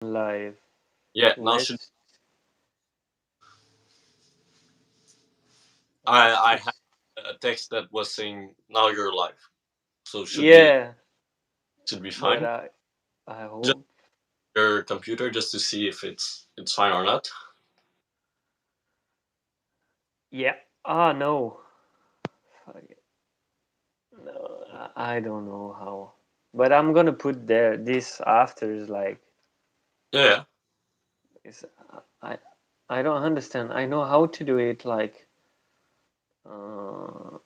Live. Yeah, now should Let's I let's. had a text that was saying now you're live, so Yeah, should be but fine. I Just hope. your computer just to see if it's fine or not. Yeah. Ah no. Fuck it. No, I don't know how. But I'm gonna put there this after is like Yeah, yeah. is I I don't understand. I know how to do it like uh,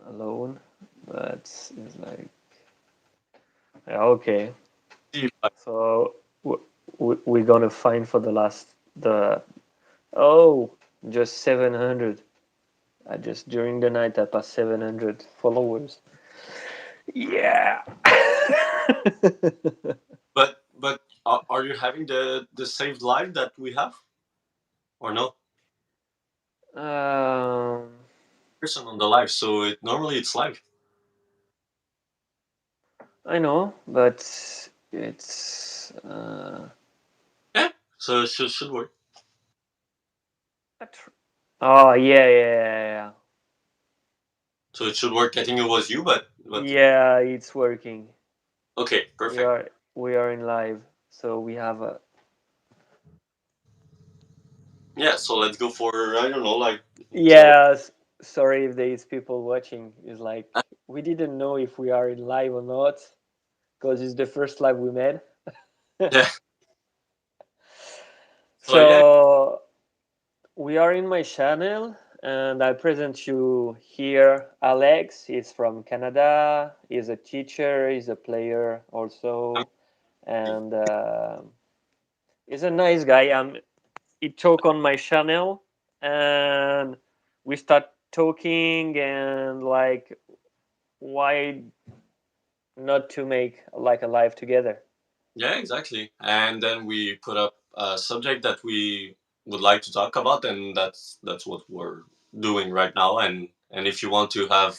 alone, but it's like yeah, okay. See if I, So we're gonna find for the last the oh just 700. I just during the night I passed 700 followers. Yeah. but are you having the saved live that we have or no? um, Person on the live, so normally it's live. I know, but it's Yeah, so it should work. oh yeah. So it should work. I think it was you, but Yeah, it's working. okay, We perfect. are we are in live, so we have a Yeah, so let's go for I don't know, like so. yeah. Sorry if there is people watching. It's like we didn't know if we are in live or not because it's the first live we made. Yeah, so yeah, So we are in my channel, and I present you here. Alex is from Canada. He's a teacher. He's a player I'm, also, and he's a nice guy. He talk on my channel, and we start talking, and like, why not to make like a live together? yeah, exactly. And then we put up a subject that we would like to talk about, and that's what we're doing right now. And if you want to have,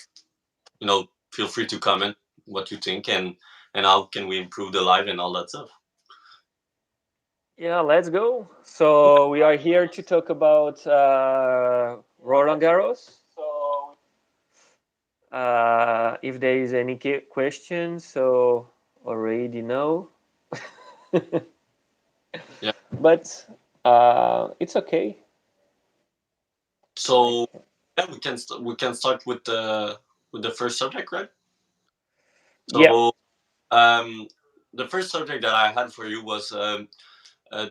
feel free to comment what you think and how can we improve the live and all that stuff. Yeah, let's go. So we are here to talk about Roland Garros. If there is any questions, so already know. Yeah. But it's okay. Like So yeah, we can start with the first subject, right? yeah, So um, the first subject that I had for you was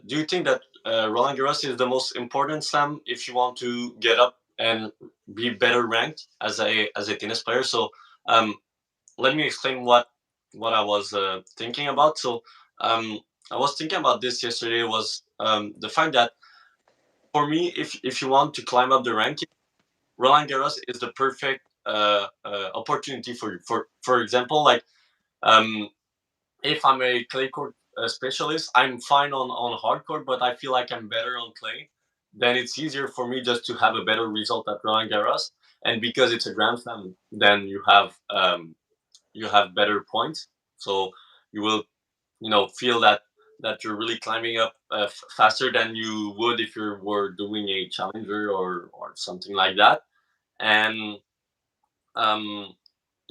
do you think that Roland Garros is the most important slam if you want to get up and be better ranked as a tennis player? So um, let me explain what I was thinking about. So um, I was thinking about this yesterday was the fact that for me, if you want to climb up the ranking, Roland Garros is the perfect opportunity for you. For example, like um, if I'm a clay court specialist, I'm fine on hard court, but I feel like I'm better on clay. Then it's easier for me just to have a better result at Roland Garros, and because it's a Grand Slam, then you have better points. So you will feel that you're really climbing up faster than you would if you were doing a challenger or something like that. And um,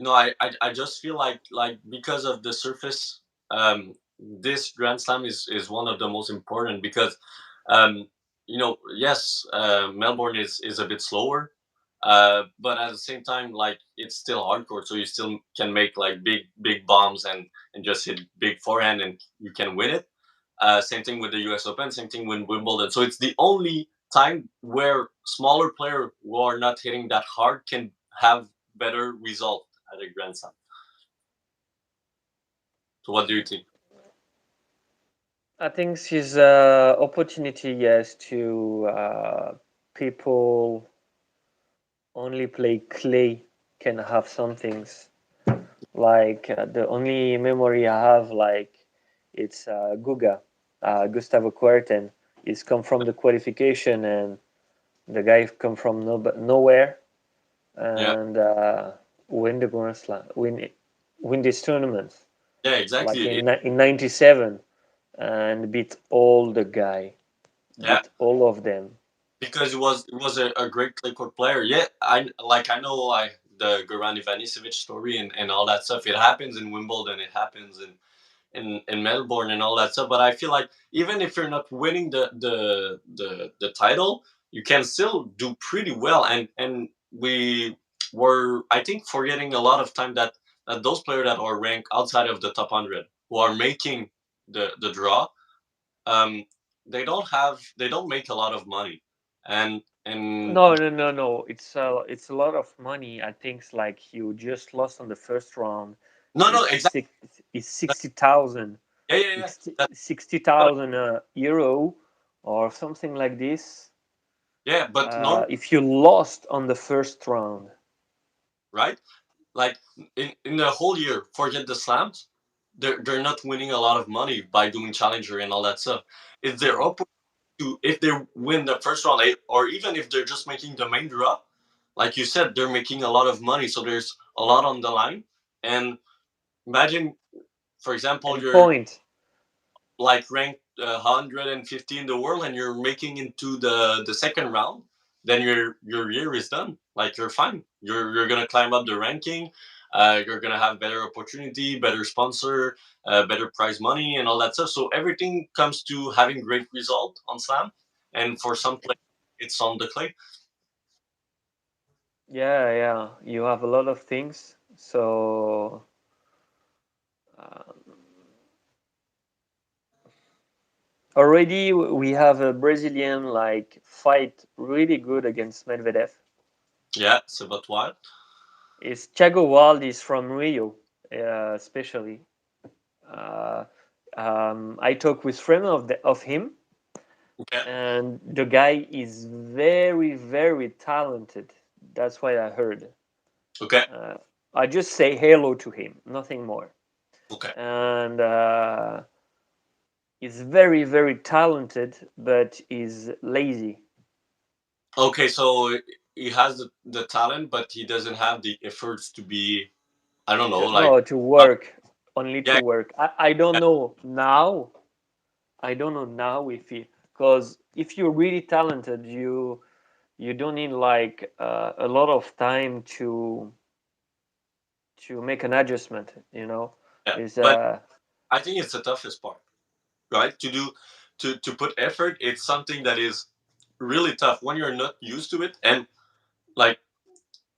I just feel like because of the surface, this Grand Slam is one of the most important because um, yes, Melbourne is a bit slower, but at the same time, like it's still hardcore, so you still can make like big bombs and just hit big forehand and you can win it. Same thing with the U.S. Open, same thing with Wimbledon. So it's the only time where smaller players who are not hitting that hard can have better result at a Grand Slam. So what do you think? I think she's opportunity, yes, to people only play clay can have some things. Like the only memory I have, like it's Guga, Gustavo Kuerten. He's come from the qualification, and the guy come from nowhere Yeah, and win the Grand Slam, win this tournament. Yeah, like exactly. in '97, and beat all the guy, Yeah, beat all of them. because it was a great clay court player. Yeah, I know like the Goran Ivanisevic story and all that stuff. It happens in Wimbledon. It happens in Melbourne and all that stuff. But I feel like even if you're not winning the title, you can still do pretty well. And we were, I think, forgetting a lot of time that those players that are ranked outside of the top 100 who are making the draw, um, they don't make a lot of money, and No. It's a lot of money. I think it's like you just lost on the first round. no It's exactly. six. It's 60,000. Yeah. It's That's sixty what thousand euro or something like this. yeah, but normal, If you lost on the first round, right? Like in the whole year, forget the slams. They're not winning a lot of money by doing challenger and all that stuff. If they're up to if they win the first round, or even if they're just making the main draw, like you said, they're making a lot of money. So there's a lot on the line. And imagine, for example, and you're point. like ranked 150 in the world and you're making into the second round, then your year is done. Like you're fine. You're gonna climb up the ranking. You're gonna have better opportunity, better sponsor, better prize money, and all that stuff. So everything comes to having great result on slam, and for some players, it's on the clay. Yeah. You have a lot of things. So uh, already we have a Brazilian like fight really good against Medvedev. Yeah, it's about what. Is Thiago Waldis from Rio, especially. Uh, I talk with friend of him, Okay, and the guy is very talented. That's why I heard. okay, Uh, I just say hello to him, nothing more. okay, And he's very talented, but he's lazy. okay. So he has the talent, but he doesn't have the efforts to be. I don't know, like. No, to Uh, work, only to yeah, work. I don't know now. I don't know now if he, because if you're really talented, you don't need like a lot of time to make an adjustment. yeah. Is But I think it's the toughest part, right? To put effort, it's something that is really tough when you're not used to it. And like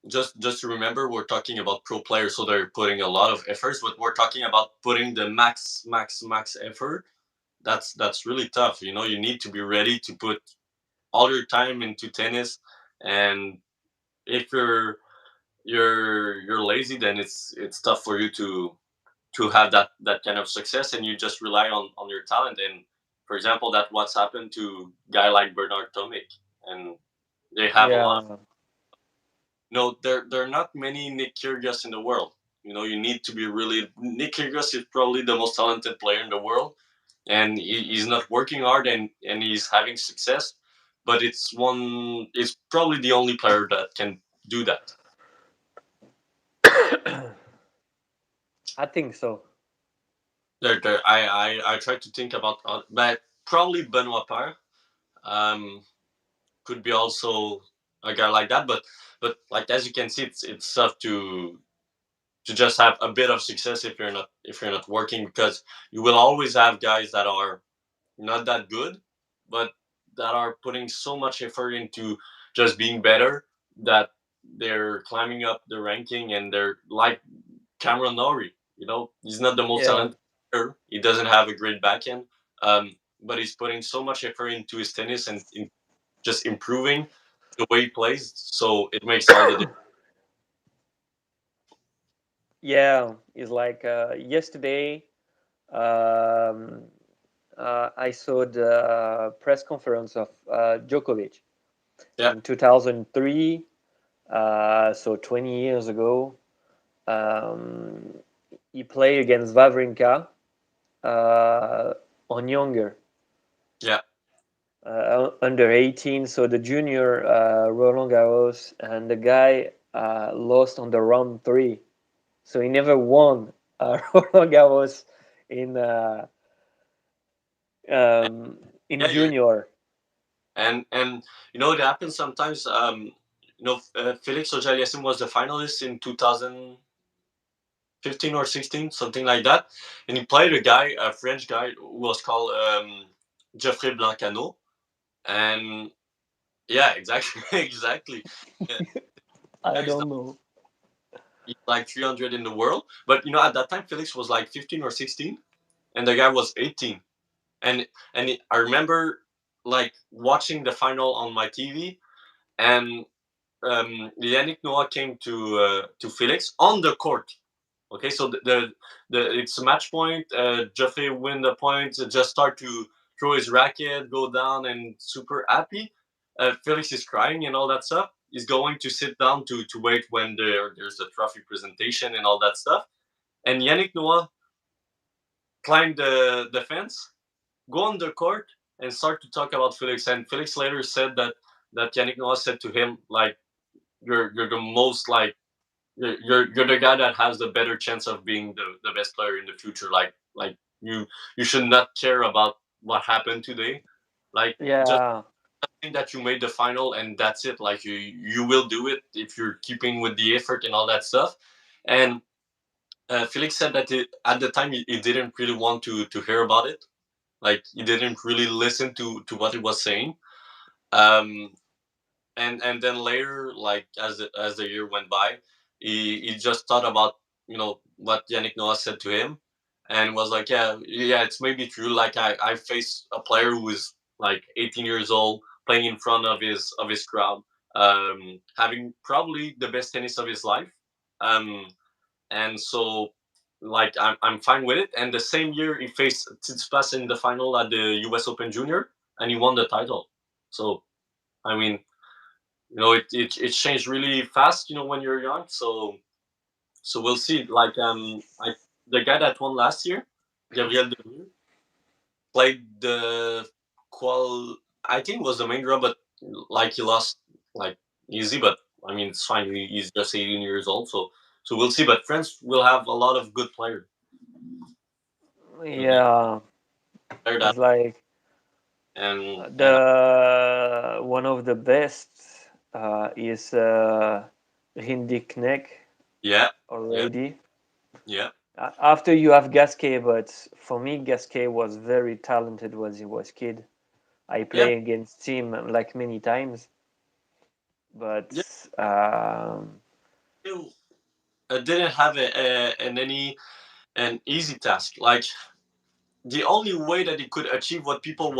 just to remember, we're talking about pro players, so they're putting a lot of efforts, but we're talking about putting the max effort. That's really tough. You know, you need to be ready to put all your time into tennis, and if you're lazy, then it's tough for you to have that kind of success, and you just rely on your talent. And for example, that what's happened to guy like Bernard Tomic, and they have a lot of, yeah, there are not many Nick Kyrgios in the world. You know, you need to be really, Nick Kyrgios is probably the most talented player in the world, and he's not working hard, and he's having success, but it's probably the only player that can do that. I think so. I try to think about, but probably Benoit Paire. Um, could be also a guy like that, but like as you can see, it's tough to just have a bit of success if you're not working, because you will always have guys that are not that good, but that are putting so much effort into just being better, that they're climbing up the ranking, and they're like Cameron Norrie. You know, he's not the most Yeah, talented player. He doesn't have a great backhand, but he's putting so much effort into his tennis and in just improving the way he plays. So it makes all the difference. yeah. It's like yesterday. Um, I saw the press conference of Djokovic Yeah, in 2003. So 20 years ago. Um, he played against Wawrinka uh, on younger, yeah, under 18. So the junior Roland Garros, and the guy lost on the round three. So he never won Roland Garros in uh, in Yeah, you're junior. and it happens sometimes. Felix Auger-Aliassime was the finalist in 2015 or 16, something like that, and he played a French guy who was called Geoffrey Blancano, and yeah, exactly, exactly. Yeah, I guys, don't know. he's like 300 in the world, but at that time Felix was like 15 or 16, and the guy was 18, and I remember like watching the final on my TV, and Yannick Noah came to Felix on the court. Okay, so the it's a match point. Jeffrey win the point. Just start to throw his racket, go down, and super happy. Felix is crying and all that stuff. He's going to sit down to wait when there's a trophy presentation and all that stuff. And Yannick Noah climbed the fence, go on the court, and start to talk about Felix. And Felix later said that Yannick Noah said to him like, "You're the most like you're the guy that has the better chance of being the best player in the future. Like you should not care about what happened today. Like just Yeah, think that you made the final and that's it. Like you will do it if you're keeping with the effort and all that stuff." And Felix said that at the time he didn't really want to hear about it. Like he didn't really listen to what he was saying. Um, and then later, like as the year went by, he just thought about what Yannick Noah said to him, and was like, yeah, it's maybe true. Like I faced a player who is like 18 years old, playing in front of his crowd, having probably the best tennis of his life, um, and so like I'm fine with it. And the same year he faced Tsitsipas in the final at the U.S. Open Junior, and he won the title. So I mean, it changed really fast, when you're young. So we'll see. Like the guy that won last year, Gabriel Debreu, played the qual. I think it was the main draw, but like he lost like easy. But I mean, it's fine. He's just 18 years old, so we'll see. But France will have a lot of good players. They yeah. player that It's like and the one of the best is Hindi Kneck yeah, yeah, already. yeah, After you have Gasquet, but for me, Gasquet was very talented when he was kid. I yeah, play against him like many times, but yeah. Still, didn't have an easy task. Like the only way that he could achieve what people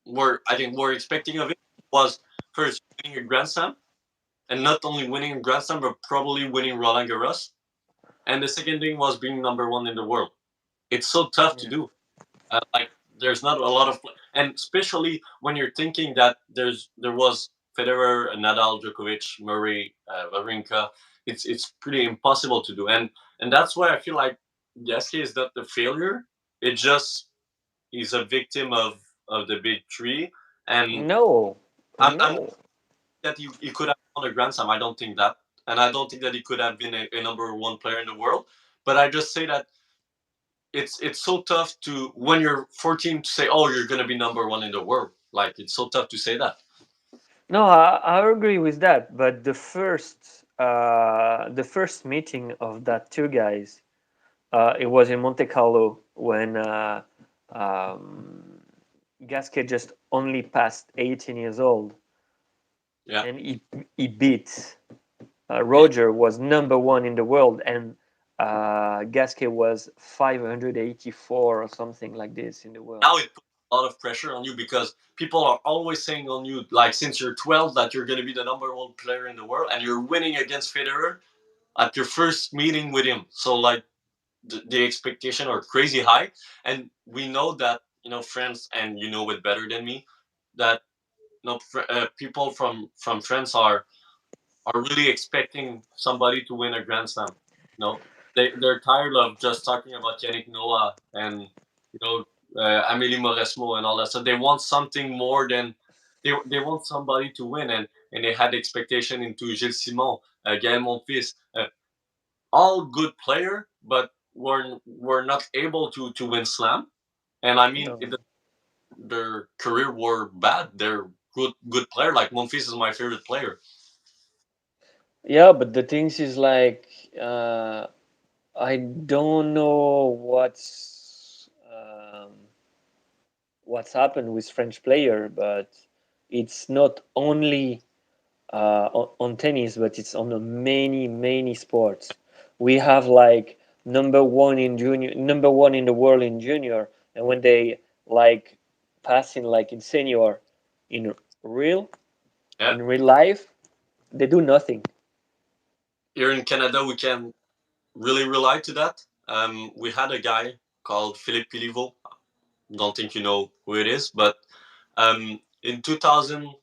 were expecting of it was first winning a Grand Slam, and not only winning a Grand Slam, but probably winning Roland Garros. And the second thing was being number one in the world. It's so tough to yeah. do. Like there's not a lot of, and especially when you're thinking that there was Federer, Nadal, Djokovic, Murray, Wawrinka. It's pretty impossible to do, and that's why I feel like Gasquet is not the failure. It just he's a victim of the big three, and No, I'm not no. that he could have won a Grand Slam. I don't think that, and I don't think that he could have been a number one player in the world. But I just say that it's so tough to when you're 14 to say, oh, you're gonna be number one in the world. Like it's so tough to say that. No, I agree with that. But the first meeting of that two guys, it was in Monte Carlo when um, Gasquet just only passed 18 years old, Yeah, and he beat yeah. Roger was number one in the world, and Gasquet was 584 or something like this in the world. Now it puts a lot of pressure on you because people are always saying on you, like since you're 12, that you're gonna be the number one player in the world, and you're winning against Federer at your first meeting with him. So like the expectation are crazy high, and we know that France, and you know it better than me, that people from France are really expecting somebody to win a Grand Slam. They're tired of just talking about Yannick Noah and you know Amélie Mauresmo and all that. So they want something more than they want somebody to win, and they had expectation into Gilles Simon, Gaël Monfils, all good player, but were not able to win slam. And I mean, No. their career were bad. They're good player. Like Monfils is my favorite player. Yeah, but the things is like I don't know what's happened with French player, but it's not only on tennis, but it's on many sports. We have like number one in junior, number one in the world in junior, and when they like passing like in senior, in real Yeah. in real life, they do nothing. Here in Canada, we can really rely to that. We had a guy called Philippe Piliveau. Don't think you know who it is, but in 2010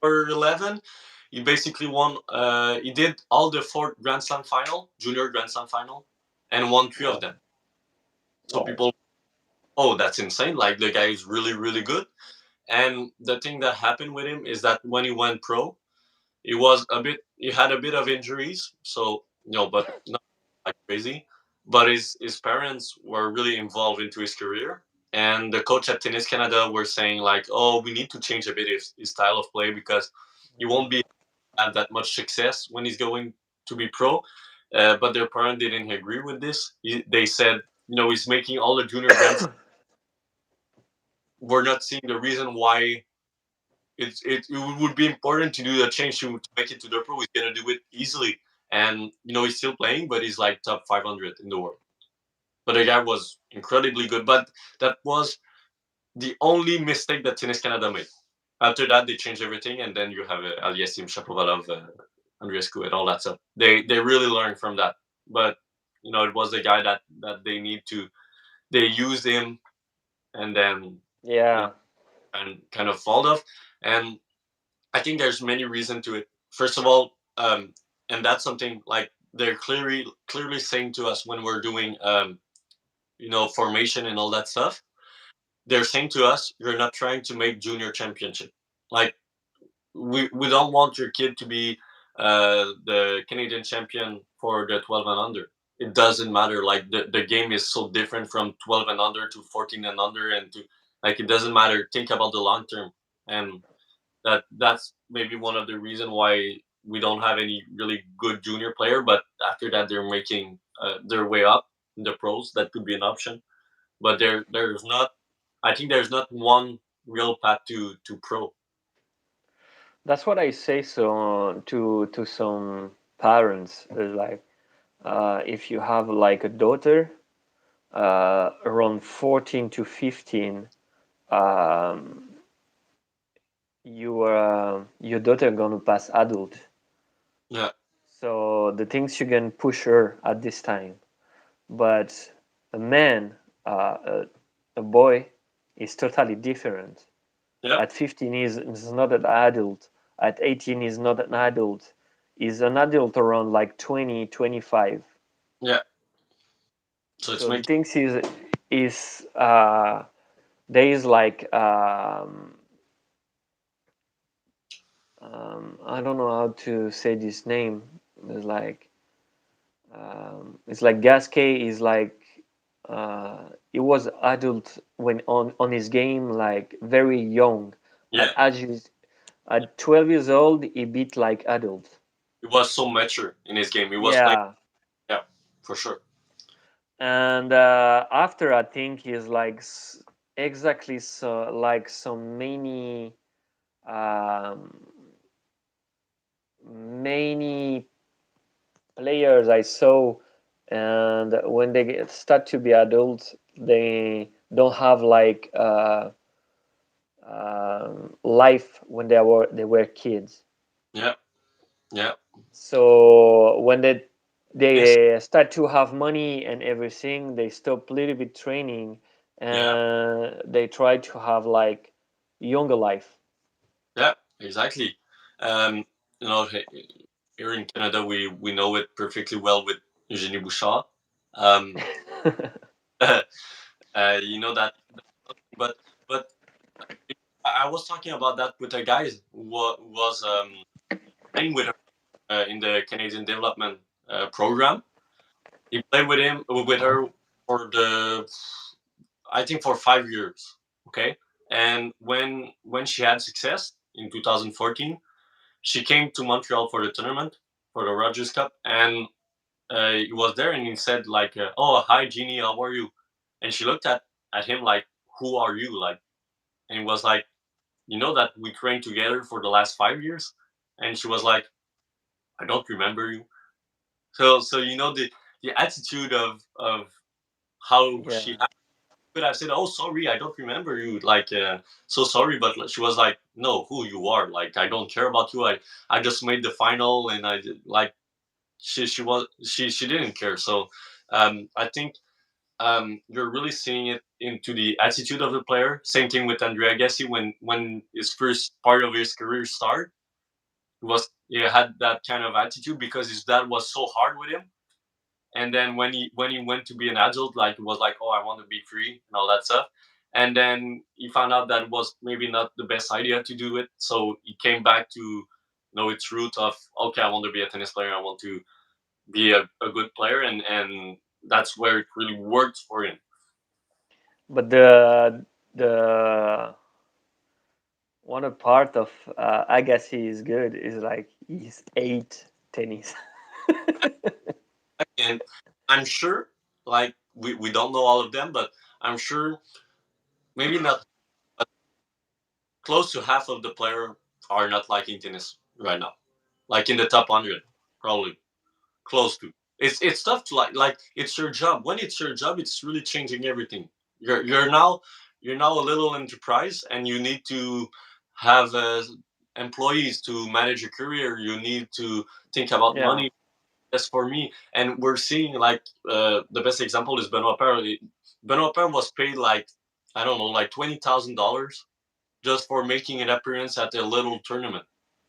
or 11, he basically won. He did all the four Grand Slam final, junior Grand Slam final, and won three of Wow, them. So wow, people, oh, that's insane! Like the guy is really good. And the thing that happened with him is that when he went pro, he had a bit of injuries, so but not like crazy. But his parents were really involved into his career, and the coach at Tennis Canada were saying like, oh, we need to change a bit his style of play because he won't be have that much success when he's going to be pro. But their parent didn't agree with this. They said, he's making all the junior grands. We're not seeing the reason why it would be important to do the change to make it to the pro. He's gonna do it easily, and he's still playing, but he's like top 500 in the world. But the guy was incredibly good. But that was the only mistake that Tennis Canada made. After that, they changed everything, and then you have Aliasim Shapovalov, Andreescu, and all that stuff. They really learned from that. But it was the guy that they need to. They used him, and then you know yeah. and kind of fall off. And I think there's many reasons to it. First of all, and that's something like they're clearly saying to us when we're doing formation and all that stuff. They're saying to us, you're not trying to make junior championship. Like we don't want your kid to be the Canadian champion for the 12 and under. It doesn't matter. Like the game is so different from 12 and under to 14 and under, and to like it doesn't matter. Think about the long term, and that's maybe one of the reason why we don't have any really good junior player. But after that, they're making their way up in the pros. That could be an option. But there's not. I think there's not one real path to pro. That's what I say so to some parents. Is like if you have like a daughter around 14 to 15, um, your daughter gonna pass adult. Yeah, So the things you can push her at this time, but a man, a boy, is totally different. yeah, At 15, he's not an adult. At 18, he's not an adult. He's an adult around like 20, 25. yeah. So it's So the making things is there is like I don't know how to say this name. It's like Gasquet is like he was adult when on his game like very young. yeah. At 12 years old he beat like adult. He was so mature in his game. He was playing. Yeah, Yeah, for sure. and after I think he's like exactly so like so um, many players I saw, and when they start to be adults, they don't have like life when they were kids. Yeah, yeah. So when they Yes. they start to have money and everything, they stop a little bit training Yeah, and they try to have like younger life. yeah. Exactly. Um, here in Canada, we know it perfectly well with Eugenie Bouchard. Um, you know that, but but I was talking about that with a guy who was playing with her in the Canadian development program, He played with him with her for the, I think, for 5 years. Okay, and when she had success in 2014, she came to Montreal for the tournament for the Rogers Cup, and he was there, and he said like, "Oh, hi, Jeannie, how are you?" And she looked at him like, "Who are you?" Like, and he was like, "You know that we trained together for the last 5 years?" And she was like, "I don't remember you." So the attitude of how Yeah. she could have said, "Oh, sorry, I don't remember you." Like, so sorry, but she was like, "No, who you are? Like, I don't care about you. I just made the final, and like she didn't care." So, I think you're really seeing it into the attitude of the player. Same thing with Andrea Agassi when his first part of his career started. He had that kind of attitude because his dad was so hard with him, and then when he went to be an adult, like, it was like, "Oh, I want to be free," and all that stuff. And then he found out that was maybe not the best idea to do it, so he came back to know its root of, "Okay, I want to be a tennis player, I want to be a good player," and that's where it really worked for him. But the one part of Agassi is good is like he's eight tennis. And I'm sure, like, we don't know all of them, but I'm sure maybe not, but close to half of the player are not liking tennis right now, like in the top 100, probably close to. It's tough to like it's your job. When it's your job, it's really changing everything. You're now a little enterprise, and you need to have employees to manage your career. You need to think about Yeah. money. That's for me, and we're seeing like the best example is Benoit Paire. Benoit Paire was paid like, I don't know, like $20,000 just for making an appearance at a little tournament.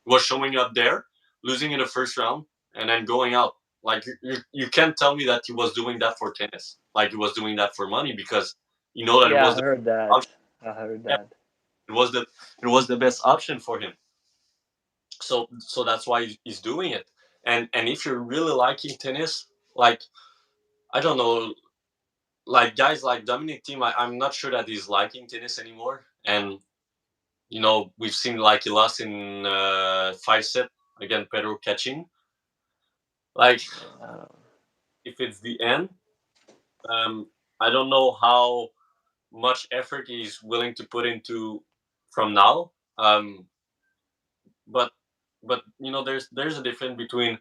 He was showing up there, losing in the first round, and then going out. Like, you can't tell me that he was doing that for tennis. Like, he was doing that for money, because you know that it Yeah, was I the heard option. that. I heard Yeah, that. it was the best option for him. So that's why he's doing it. And if you're really liking tennis, like, I don't know, like guys like Dominic Thiem, I'm not sure that he's liking tennis anymore. And we've seen like he lost in 5 set against Pedro Cachin. Like, Yeah. if it's the end, um, I don't know how much effort he's willing to put into from now. But there's a difference between,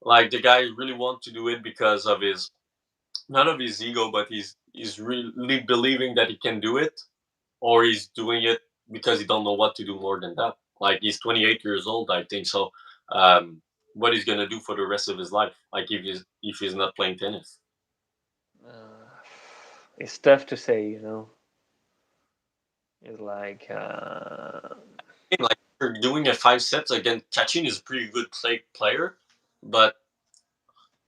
like, the guy really want to do it because of his, not of his ego, but he's really believing that he can do it, or he's doing it because he don't know what to do more than that. Like, he's 28 years old, I think. So, what he's gonna do for the rest of his life? Like, if he's not playing tennis, Uh, it's tough to say, you know. It's like like, you're doing a 5 sets again. Kachin is a pretty good player, but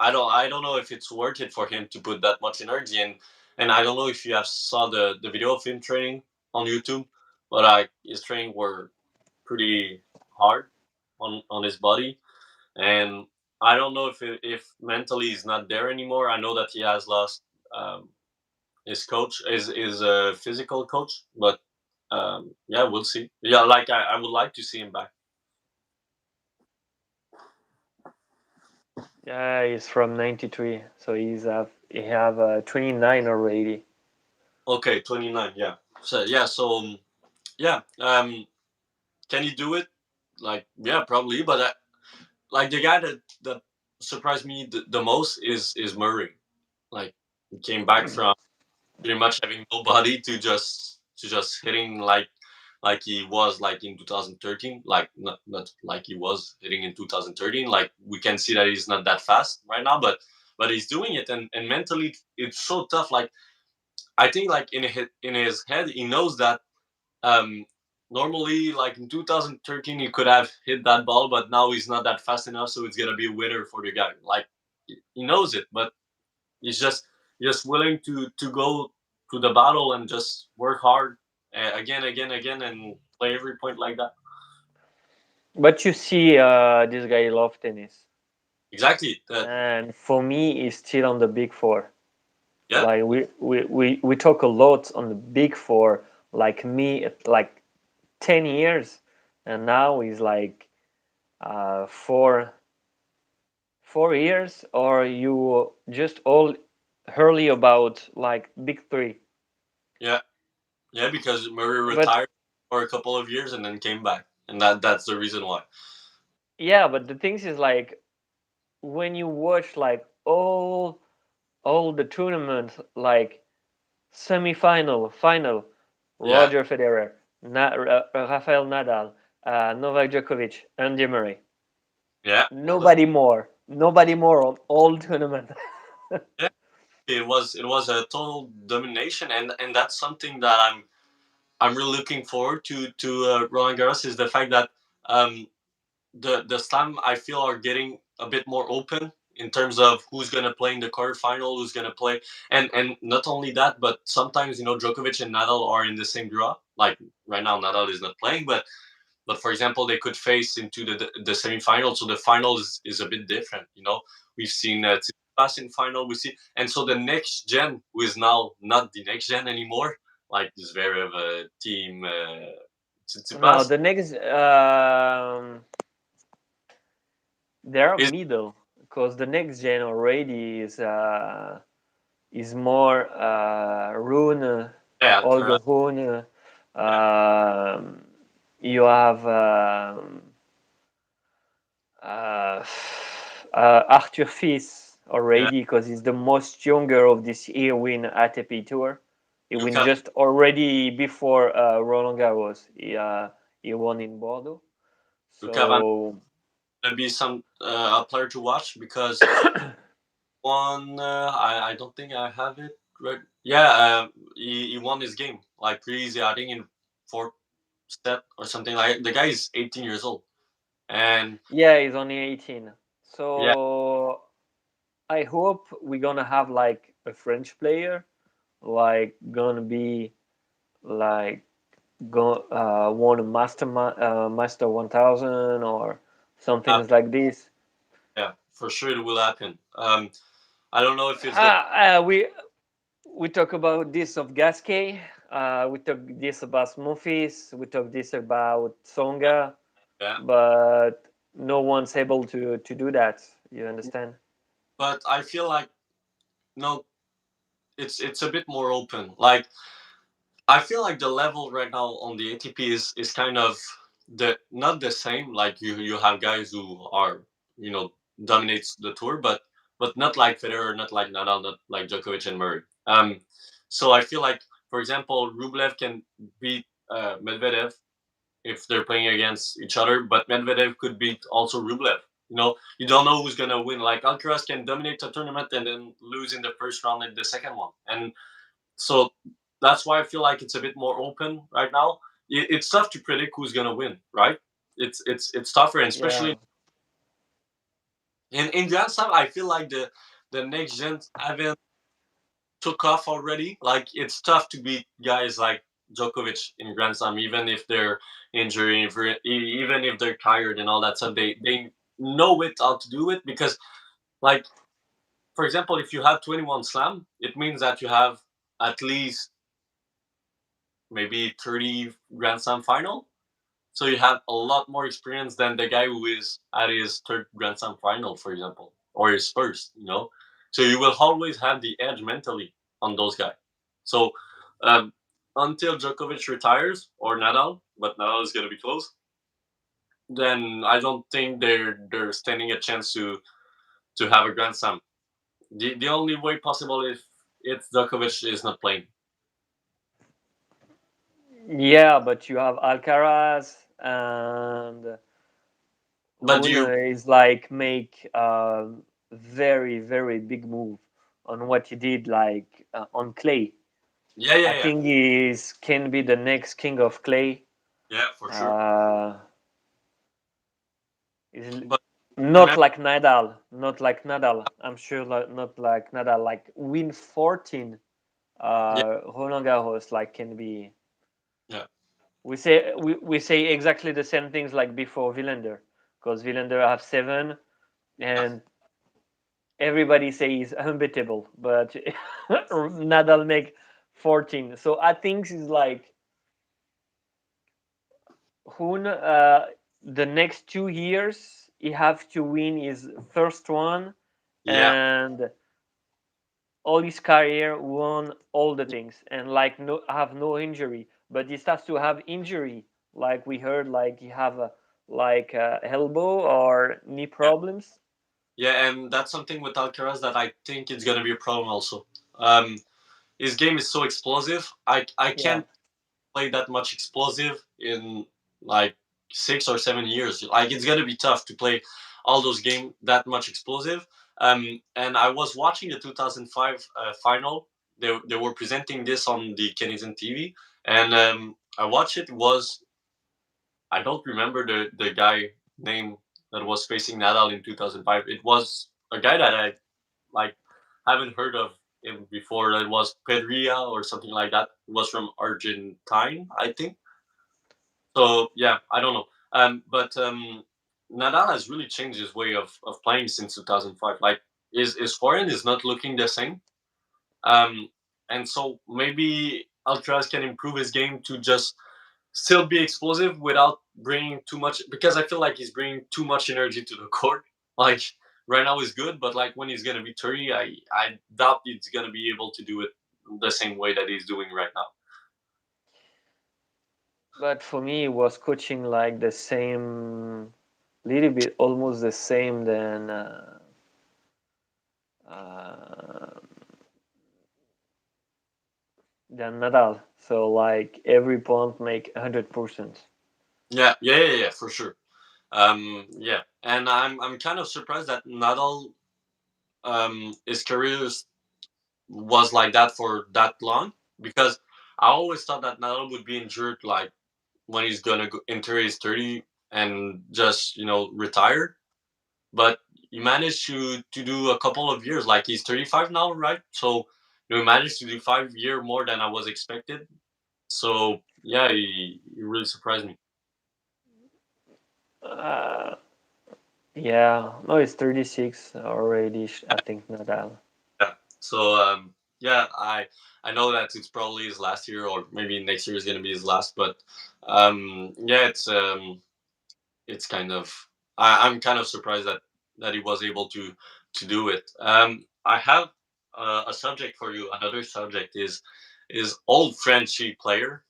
I don't know if it's worth it for him to put that much energy in. And I don't know if you have saw the video of him training on YouTube, but his training were pretty hard on his body. And I don't know if mentally he's not there anymore. I know that he has lost um, his coach, is a physical coach, but yeah, we'll see. Yeah, like, I would like to see him back. yeah, he's from '93, so he have 29 already. Okay, 29. Yeah. So can he do it? Like, yeah, probably. But like, the guy that surprised me the most is Murray. Like, he came back from pretty much having nobody to just hitting like he was like in 2013, like, not like he was hitting in 2013. Like, we can see that he's not that fast right now, but he's doing it, and mentally it's so tough. Like, I think, like, in his head, he knows that um normally, like, in 2013, he could have hit that ball, but now he's not that fast enough, so it's gonna be a winner for the guy. Like, he knows it, but he's just willing to go to the battle and just work hard, again, again, again, and play every point like that. But you see, this guy love tennis. exactly. and for me, he's still on the big four. Yeah, Like we talk a lot on the big four, like me at like 10 years, and now he's like 4 years, or you just all early about like big three. yeah, yeah. Because Murray But retired for a couple of years and then came back, and that's the reason why. yeah, but the things is like when you watch like all the tournaments, like semi-final, final, Yeah, Roger Federer, Rafael Nadal, Novak Djokovic, Andy Murray. yeah. All the Nobody more on all tournament. yeah. It was a total domination, and that's something that I'm really looking forward to Roland Garros is the fact that um, the slam I feel are getting a bit more open in terms of who's gonna play in the quarterfinal, who's gonna play, and not only that, but sometimes Djokovic and Nadal are in the same draw. Like right now, Nadal is not playing, but for example, they could face into the semifinal. So the final is a bit different. We've seen Tsitsipas in final. We see, and so the next gen, who is now not the next gen anymore, like Zverev, team No, Tsitsipas, the next they're is middle because the next gen already is more Rune, yeah, Olga Rune. yeah, Um, you have uh, Arthur Fils yeah. already because he's the most younger of this year win ATP Tour. He win Luka just already before Roland Garros. He won in Bordeaux. Luka Van So gonna be some a player to watch because one I don't think I have it right. Yeah, he won his game like pretty easy. I think in fourth set or something like. The guy is 18 years old, and yeah, he's only 18. yeah, So I hope we're gonna have like a French player, like gonna be like won a Master 1000 or uh, something like this. yeah, for sure it will happen. I don't know if it's gonna. We talk about this of Gasquet. We talk this about Memphis. We talk this about Songa, Yeah, but no one's able to do that. You understand? but I feel like no, it's a bit more open. Like I feel like the level right now on the ATP is kind of the not the same. Like you have guys who are you know dominates the tour, but not like Federer, not like Nadal, not like Djokovic and Murray. So I feel like, for example, Rublev can beat Medvedev if they're playing against each other, but Medvedev could beat also Rublev. You don't know who's gonna win. Like Alcaraz can dominate a tournament and then lose in the first round in the second one, and so that's why I feel like it's a bit more open right now. It's tough to predict who's gonna win, right? It's tougher, and Yeah, especially in Grand Slam, I feel like the next gen haven't took off already. Like it's tough to beat guys like Djokovic in Grand Slam, even if they're injured, even if they're tired and all that stuff. They know it how to do it because, like, for example, if you have 21 Slam, it means that you have at least maybe 30 Grand Slam final. So you have a lot more experience than the guy who is at his third Grand Slam final, for example, or his first. So you will always have the edge mentally on those guys. So um, until Djokovic retires or Nadal, but Nadal is going to be close, then I don't think they're standing a chance to have a Grand Slam. The only way possible if Djokovic is not playing. yeah, but you have Alcaraz and But do Rune you? is like make a very very big move on what he did like on clay. Yeah, yeah, I yeah, think he is can be the next king of clay. yeah, for sure. Uh, is But not remember, like Nadal, not like Nadal. I'm sure not like Nadal. Like win 14 yeah, Roland Garros like can be. yeah, We say exactly the same things like before Villander, because Villander have seven yeah. and everybody says he's unbeatable, but Nadal make 14. So I think it's like who the next 2 years he have to win his first one, Yeah, and all his career won all the things and like no have no injury. But he starts to have injury, like we heard, like he have a like elbow or knee yeah, problems. yeah, and that's something with Alcaraz that I think it's gonna be a problem also. Um, his game is so explosive. I Yeah. can't play that much explosive in like 6 or 7 years. Like it's gonna be tough to play all those games that much explosive. And I was watching the 2005 final. They were presenting this on the Canadian TV, and I watched it. It was I don't remember the guy name that was facing Nadal in 2005. It was a guy that I like haven't heard of him before. That was Pedria or something like that. It was from Argentine, I think. So yeah, I don't know. But Nadal has really changed his way of playing since 2005. Like his forehand is not looking the same. Um, and so maybe Alcaraz can improve his game to just still be explosive without bringing too much, because I feel like he's bringing too much energy to the court. Like right now is good, but like when he's gonna be 30, I doubt he's gonna be able to do it the same way that he's doing right now. But for me, it was coaching like the same, little bit, almost the same uh, than Nadal. So like every point make 100%. Yeah, yeah, yeah, yeah, for sure. Yeah, and I'm kind of surprised that Nadal his career was like that for that long, because I always thought that Nadal would be injured like when he's gonna enter his 30 and just retire. But he managed to do a couple of years. Like he's 35 now, right? So he managed to do 5 year more than I was expected. So yeah, he really surprised me. Uh, yeah, no, it's 36 already. I think Nadal. Yeah. So yeah, I know that it's probably his last year, or maybe next year is gonna be his last. But yeah, it's kind of I'm kind of surprised that he was able to do it. I have a subject for you. Another subject is old Frenchy player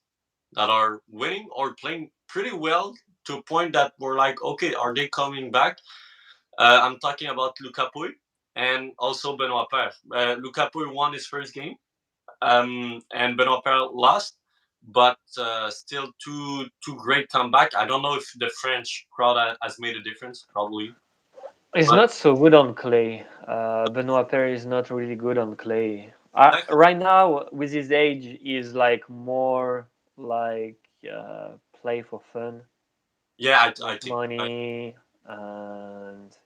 that are winning or playing pretty well to a point that we're like, okay, are they coming back? I'm talking about Luca Pouille and also Benoit Paire. Luca Pouille won his first game, and Benoit Paire lost, but still two great comeback. I don't know if the French crowd has made a difference, probably, He's but not so good on clay. Benoit Paire is not really good on clay. exactly. Right now, with his age, he's like more like play for fun, Yeah, I make think money, and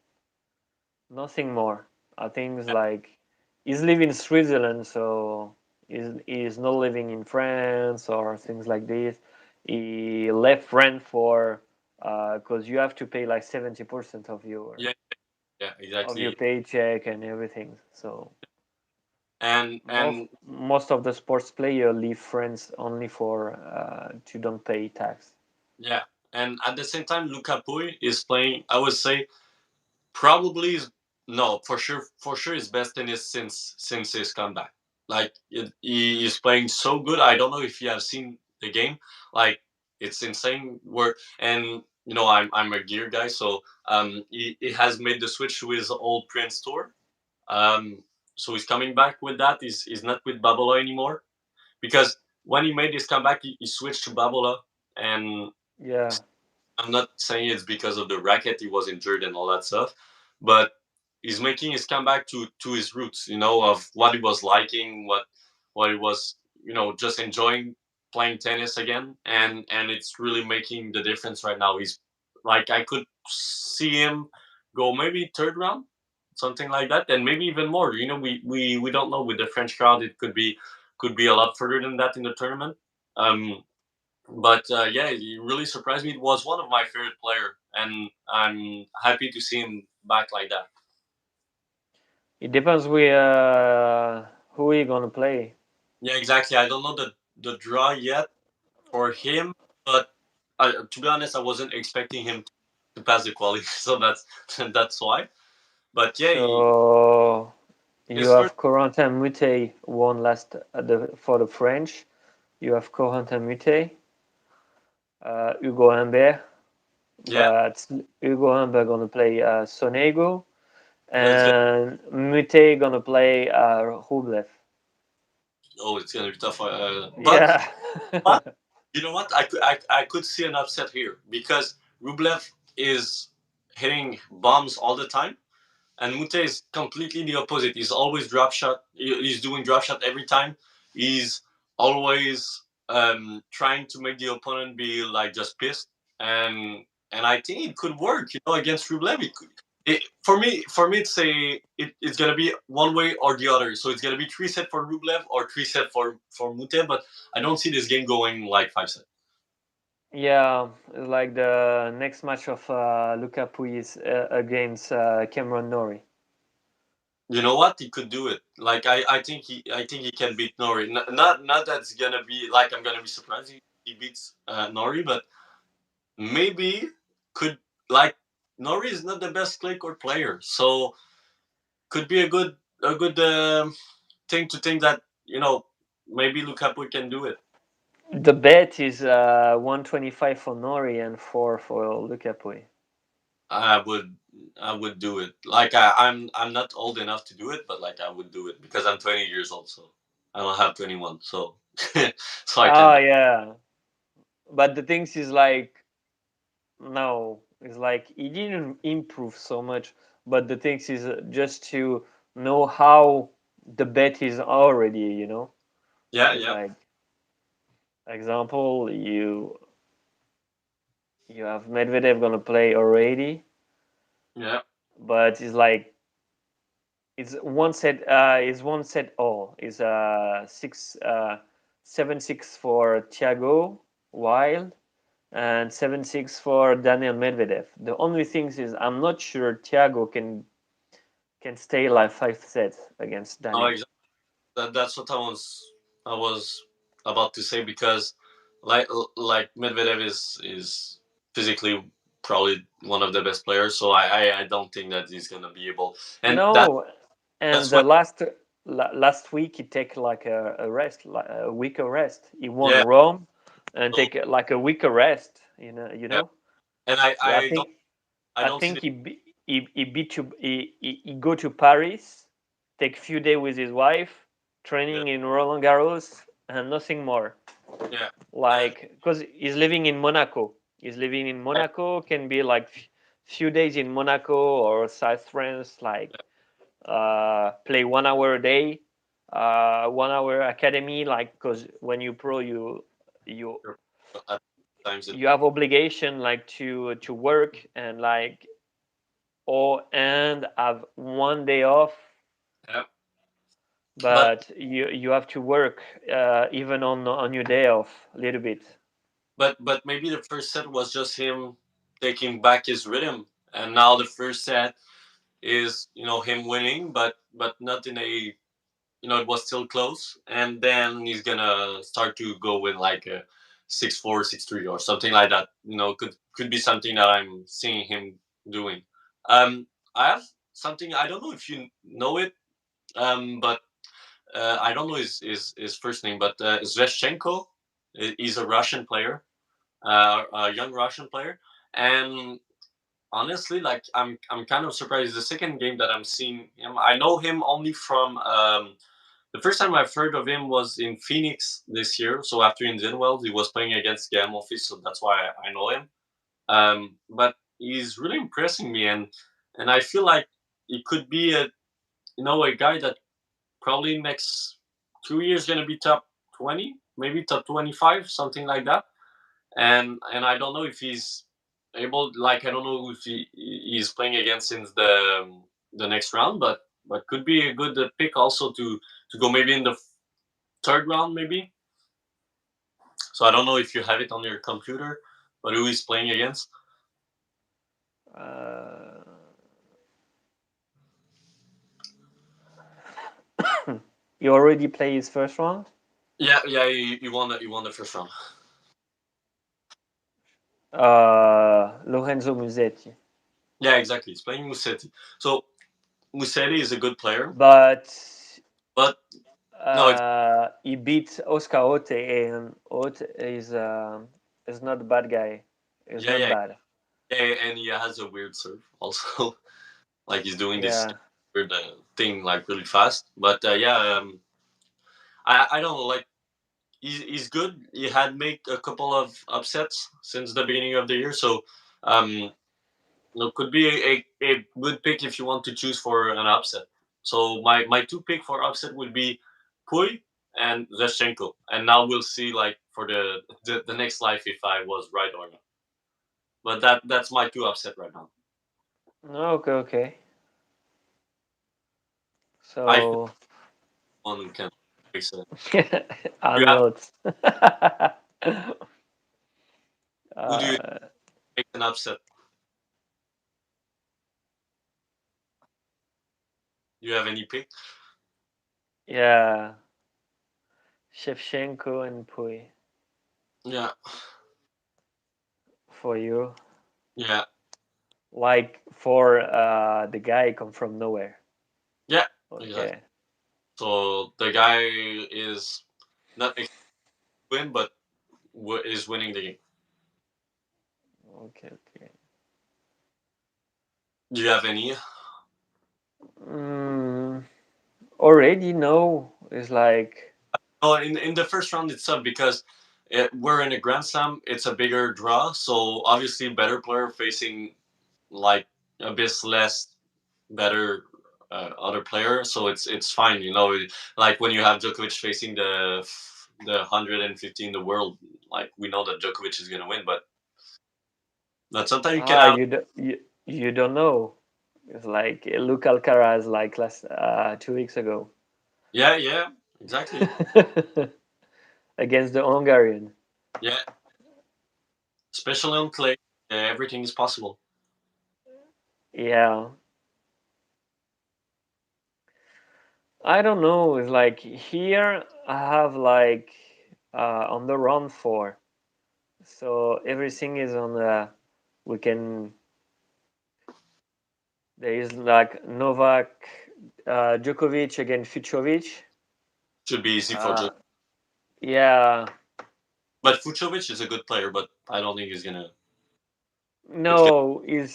nothing more. I think it's like he's living in Switzerland, so he's not living in France or things like this. He left France for because you have to pay like 70% yeah, yeah, of your exactly, paycheck and everything. So most and most of the sports player leave France only for to don't pay tax. yeah, and at the same time, Luca Pouille is playing. I would say probably no, for sure his best tennis since his comeback. Like he is playing so good. I don't know if you have seen the game. Like it's insane. Where and I'm a gear guy, so he has made the switch to his old Prince tour. Um, so he's coming back with that. He's not with Babola anymore, because when he made his comeback, he switched to Babola, and Yeah, I'm not saying it's because of the racket, he was injured and all that stuff, but he's making his comeback to his roots, of what he was liking, what he was, just enjoying playing tennis again, and it's really making the difference right now. He's like I could see him go maybe third round, something like that, and maybe even more. We don't know with the French crowd, it could be a lot further than that in the tournament. But yeah, he really surprised me. It was one of my favorite player, and I'm happy to see him back like that. It depends who we gonna play. Yeah, exactly. I don't know the draw yet for him, but to be honest, I wasn't expecting him to pass the quality, so that's why. But yeah, So you his first. have Corentin Moutet won last for the French. You have Corentin Moutet, Hugo Humbert, Yeah, but Hugo Humbert gonna play Sonego, that's gonna. and Moutet gonna play Rublev. Oh, it's gonna be tough. Yeah. But you know what? I could see an upset here because Rublev is hitting bombs all the time, and Mute is completely the opposite. He's always drop shot. He's doing drop shot every time. He's always trying to make the opponent be like just pissed, and I think it could work. Against Rublev, it could. For me, it's gonna be one way or the other. So it's gonna be three set for Rublev or three set for Mute, but I don't see this game going like five set. Yeah, it's like the next match of Luca Puig against Cameron Norrie. You know what? He could do it. Like I think he can beat Nori. Not that's gonna be like I'm gonna be surprised he beats Nori, but maybe could like Nori is not the best clay court player, so could be a good thing to think that maybe Lukaku can do it. The bet is 125 for Norrie and 4 for Luca Puig. I would I would do it. Like I'm not old enough to do it, but like I would do it because I'm 20 years old, so I don't have 21, so so I can. Ah, yeah. But the things is like, no, it's like he didn't improve so much. But the things is just to know how the bet is already, Yeah, It's yeah, like, example, you have Medvedev gonna play already, yeah. but it's like it's one set all. It's 7-6 for Thiago Wild and 7-6 for Daniel Medvedev. The only thing is I'm not sure Thiago can stay like 5 sets against Oh, Daniel. exactly. That's what I was about to say because like Medvedev is physically probably one of the best players. So I don't think that he's gonna be able. And No, and that's the why. last week he take like a rest, like a week of rest. He won Yeah. Rome and So take like a week of rest. yeah. And I Yeah, I don't I I don't see think the. he beat to he go to Paris, take few days with his wife, Yeah, training in Roland Garros, and nothing more. yeah. And Like, because he's living in Monaco. He's living in I, Monaco. Can be like few days in Monaco or South France. Like, play 1 hour a day, 1 hour academy. Like, because when you pro, you at times it. you have obligation like to work and like or and have 1 day off, Yeah. But but you have to work even on your day off a little bit. but maybe the first set was just him taking back his rhythm, and now the first set is him winning, but not in a it was still close, and then he's gonna start to go with like a 6-4, 6-3, or something like that. Could be something that I'm seeing him doing. I have something, I don't know if you know it, but I don't know his first name, but Zveshchenko. He's a Russian player, a young Russian player, and honestly, like I'm kind of surprised. It's the second game that I'm seeing him. I know him only from the first time I've heard of him was in Phoenix this year. So after Indian Wells, he was playing against Gamofi, so that's why I know him. But he's really impressing me, and I feel like he could be a guy that probably next 2 years gonna be top 20, maybe top 25, something like that. And I don't know if he's able. Like I don't know if he's playing again since the next round, but could be a good pick also to go maybe in the third round maybe. So I don't know if you have it on your computer, but who he's playing against. uh, He already played his first round. Yeah, yeah, you won the first round. Lorenzo Musetti, Yeah, exactly. He's playing Musetti. So Musetti is a good player, but but no, it's he beat Oscar Ote, and Ote is not a bad guy. He's yeah, not yeah, bad. yeah, and he has a weird serve also. Like he's doing this Yeah. weird thing like really fast. But yeah, I don't know. Like he's good. He had made a couple of upsets since the beginning of the year, so um, it could be a good pick if you want to choose for an upset. So my two pick for upset would be Pui and Zeshchenko, and now we'll see like for the next life if I was right or not. But that's my two upset right now. Okay. Okay. I think So one can fix it. You have Arnold. who do you uh, make an upset? Do you have any pick? yeah, Shevchenko and Pui Yeah, for you. yeah, Like for the guy come from nowhere. yeah. Exactly. Okay. So the guy is not expected to win, but is winning the game. Okay. Okay. Do you have any? Mm, already no. It's like Oh, in the first round itself because we're in a Grand Slam. It's a bigger draw, so obviously better player facing like a bit less better other player. So it's fine, you know. Like when you have Djokovic facing the 150 in the world, like we know that Djokovic is gonna win, but sometimes you can have. you don't know. It's like Luke Alcaraz like last 2 weeks ago Yeah, yeah, exactly. against the Hungarian. Yeah, especially on clay, everything is possible. Yeah, I don't know. It's like here I have like on the round four, so everything is on the. We can. There is like Novak, Djokovic against Fucsovics. Should be easy for Uh, Djokovic. yeah, But Fucovic is a good player, but I don't think he's gonna. It's gonna. no, is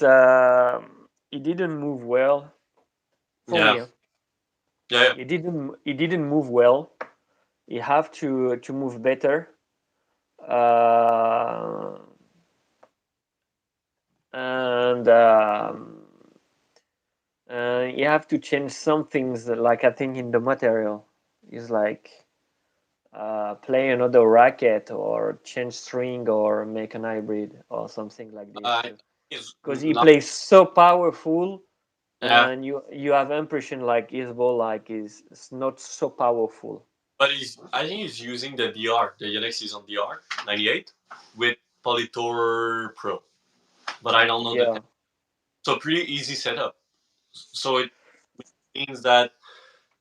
he didn't move well for Yeah, me. yeah, yeah. He didn't move well. He have to move better. Uh, and you have to change some things like I think in the material is like play another racket or change string or make an hybrid or something like this I too think he's because he not. plays so powerful Yeah, and you have impression like his ball like is not so powerful. but he's. I think he's using the DR, the Unix is on DR 98 with Polytor Pro, but I don't know the. Yeah. So pretty easy setup. So it means that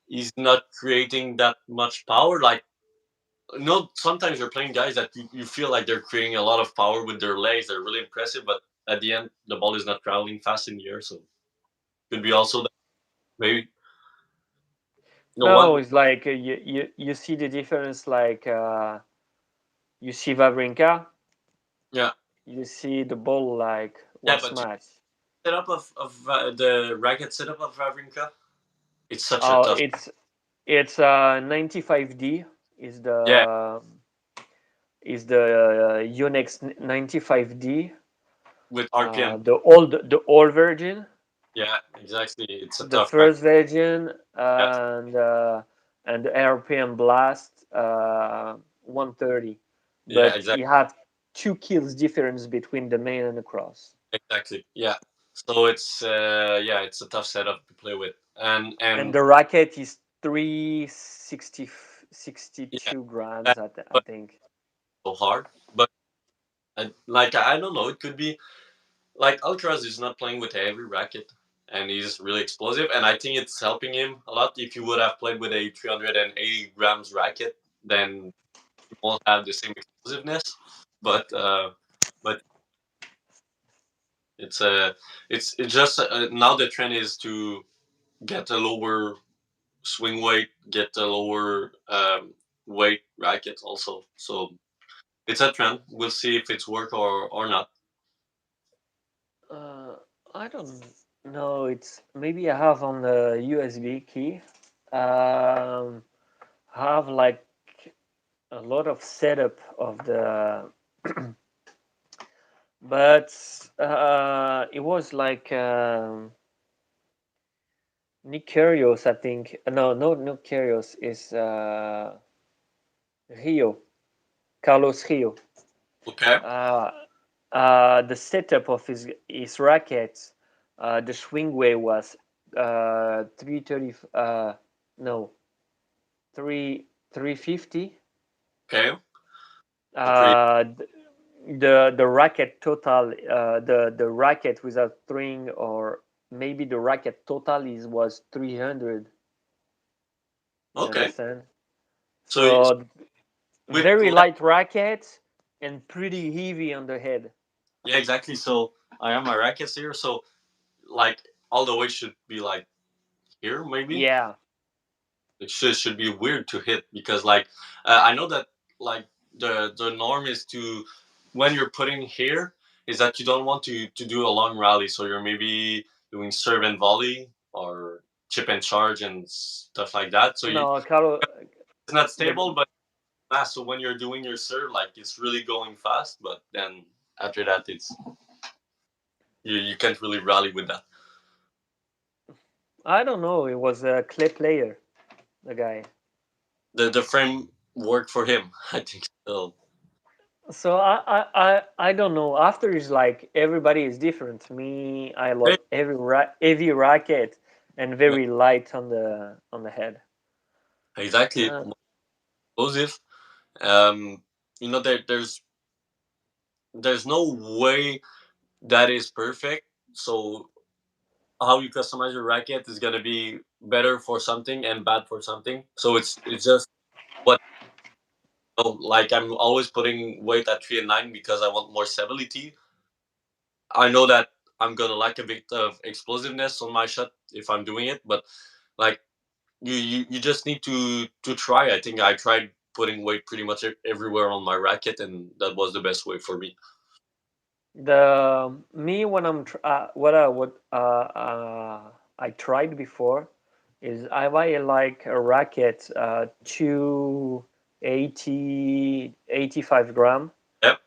he's not creating that much power. Like no, sometimes you're playing guys that you feel like they're creating a lot of power with their legs. They're really impressive, but at the end the ball is not traveling fast in the air. So could be also that maybe no No, one. it's like you see the difference like you see Wawrinka, Yeah, you see the ball like yeah, one but you smash. setup of the racket setup of Wawrinka, it's such a Oh, tough. it's 95D is Yeah, the Unix 95D, with RPM. the old version, Yeah, exactly. It's a the tough racket. first version, Yeah, and the RPM Blast 130, yeah, but exactly, you have 2 kills difference between the main and the cross, exactly. Yeah. So it's yeah, it's a tough setup to play with, and and the racket is 360 yeah, 62 that- grams, I but think. so hard. But like I don't know, it could be like Alcaraz is not playing with a heavy racket, and he's really explosive. And I think it's helping him a lot. If you would have played with a 380 grams racket, then you won't have the same explosiveness. But but it's it's just now the trend is to get a lower swing weight, get a lower weight racket also. So it's a trend. We'll see if it's work or not. Uh, I don't know. It's maybe I have on the USB key. Um, have like a lot of setup of the, but it was like Nick Kyrgios, I think. No, no, Nick Kyrgios is Rio, Carlos Rio. Okay. Uh, the setup of his racket, the swing weight was 330. No, 350. Okay. So pretty. Uh, the racket total, the racket without string, or maybe the racket total is was 300. You Okay. understand? So So with very less, light racket and pretty heavy on the head. yeah, exactly. So I have my rackets here. So like all the weight should be like here maybe. Yeah. It should be weird to hit because like I know that like the norm is to when you're putting here is that you don't want to do a long rally, so you're maybe doing serve and volley or chip and charge and stuff like that. So you, No, Carlo, it's not the stable, but fast. So when you're doing your serve, like it's really going fast, but then after that, it's you can't really rally with that. I don't know. It was a clay player, the guy. The frame worked for him, I think. So So I don't know. After is like everybody is different. Me, I hey, love heavy racket and yeah, very light on the head. exactly Uh, explosive. You know, there's no way that is perfect. So how you customize your racket is gonna be better for something and bad for something. So it's just what like I'm always putting weight at 3 and 9 because I want more stability. I know that I'm gonna lack a bit of explosiveness on my shot if I'm doing it, but like you just need to try. I think I tried putting weight pretty much everywhere on my racket, and that was the best way for me. the me when I'm what I tried before is I buy like a racket 280 85 gram, Yep.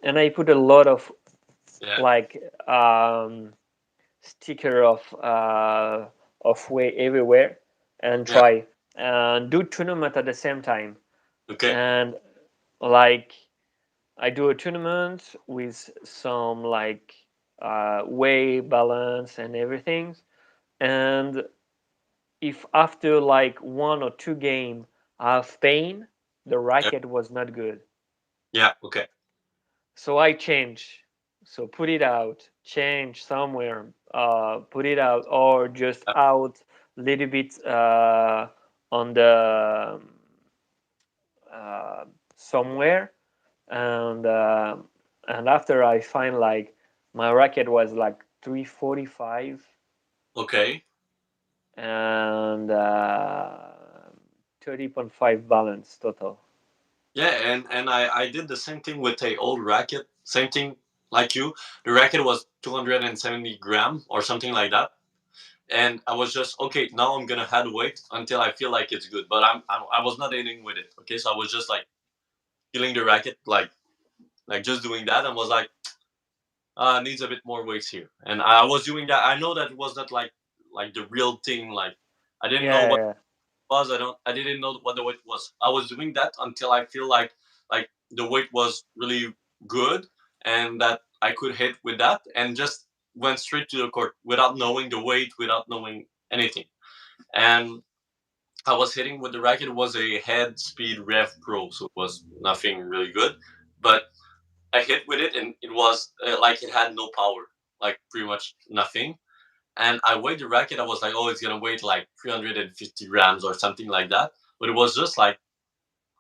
and I put a lot of Yeah. like sticker of way everywhere and Yeah. try and do tournament at the same time. Okay. And like I do a tournament with some like way balance and everything. And if after like one or two game I have pain, the Yep. racket was not good. Yeah. Okay. So I change. So put it out, change somewhere, put it out, or just Yeah. out a little bit on the uh, somewhere, and uh, and after I find like my racket was like 345 Okay. and 30.5 balance total. Yeah, and I did the same thing with a old racket. Same thing like you. The racket was 270 gram or something like that, and I was just okay. Now I'm gonna add weight until I feel like it's good. But I was not hitting with it. Okay, so I was just like feeling the racket, like just doing that, and was like, needs a bit more weight here. And I was doing that. I know that it was not like the real thing. Like I didn't know Yeah, what yeah, was. I didn't know what the weight was. I was doing that until I feel like the weight was really good and that I could hit with that and just went straight to the court without knowing the weight, without knowing anything. And I was hitting with the racket. It was a head speed rev pro, so it was nothing really good. But I hit with it and it was like it had no power. like pretty much nothing. And I weighed the racket. I was like, oh, it's gonna weigh like 350 grams or something like that. But it was just like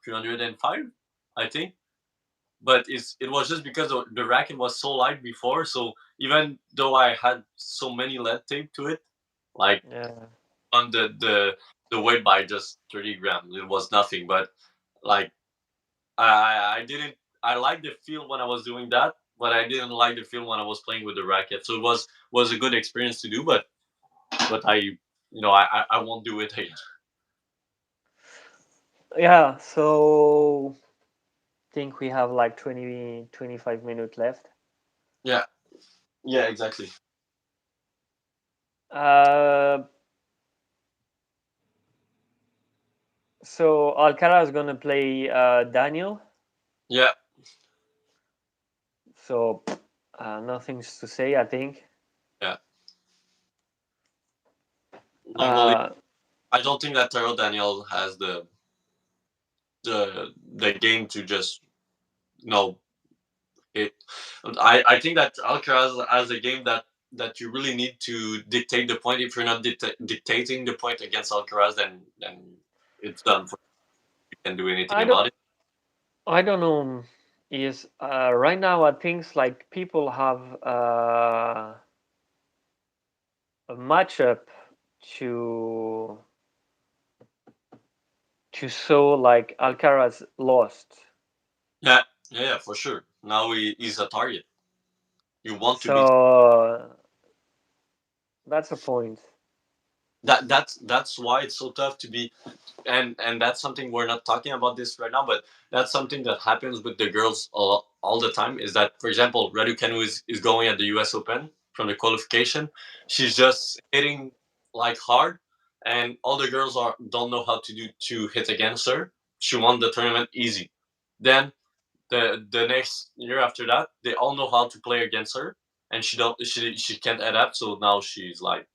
305, I think. But it was just because the racket was so light before. So even though I had so many lead tape to it, like Yeah. on the weight by just 30 grams, it was nothing. But like I didn't. I liked the feel when I was doing that, but I didn't like the feel when I was playing with the racket. So it was a good experience to do, but I won't do it again. Yeah. So think we have like 20 25 minutes left. Yeah, yeah, exactly. Uh, so Alcaraz is gonna play Daniel. Yeah, So nothing to say, I think. yeah. Normally, Uh, I don't think that Taro Daniel has the game to just no it. I think that Alcaraz has a game that you really need to dictate the point. If you're not dictating the point against Alcaraz, then it's done. For you can do anything I don't. about it. I don't know. Is right now I think like people have a matchup to show like Alcaraz lost. Yeah, yeah, yeah, for sure. Now he's a target. You want to beat So that's a point. that. That's why it's so tough to be, and that's something we're not talking about this right now, but that's something that happens with the girls all the time. Is that, for example, Raducanu is going at the U.S. Open from the qualification. She's just hitting like hard, and all the girls are don't know how to hit against her. She won the tournament easy. Then the next year after that, they all know how to play against her, and she can't adapt. So now she's like,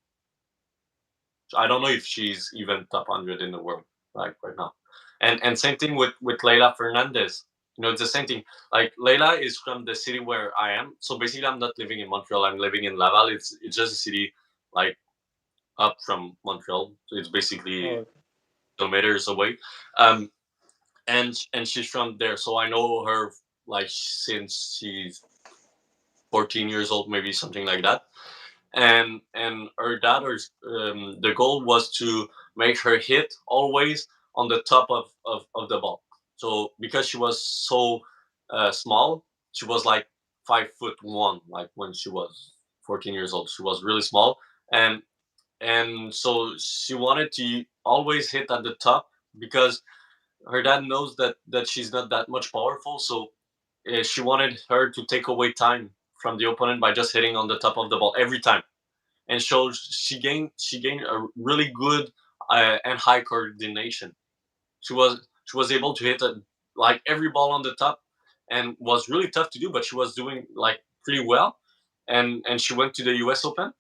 I don't know if she's even top 100 in the world like right now. And same thing with Leila Fernandez. It's the same thing. Like Leila is from the city where I am. So basically, I'm not living in Montreal. I'm living in Laval. It's just a city like up from Montreal. So it's basically Oh, kilometers away. Um, and she's from there. So I know her like since she's 14 years old, maybe something like that. And her daughter's the goal was to make her hit always on the top of the ball. So because she was so small, she was like 5'1", like when she was 14 years old. She was really small, and and so she wanted to always hit at the top because her dad knows that she's not that much powerful. So she wanted her to take away time from the opponent by just hitting on the top of the ball every time, and so she gained a really good and high coordination. She was able to hit like every ball on the top, and was really tough to do, but she was doing like pretty well. And she went to the U.S. Open,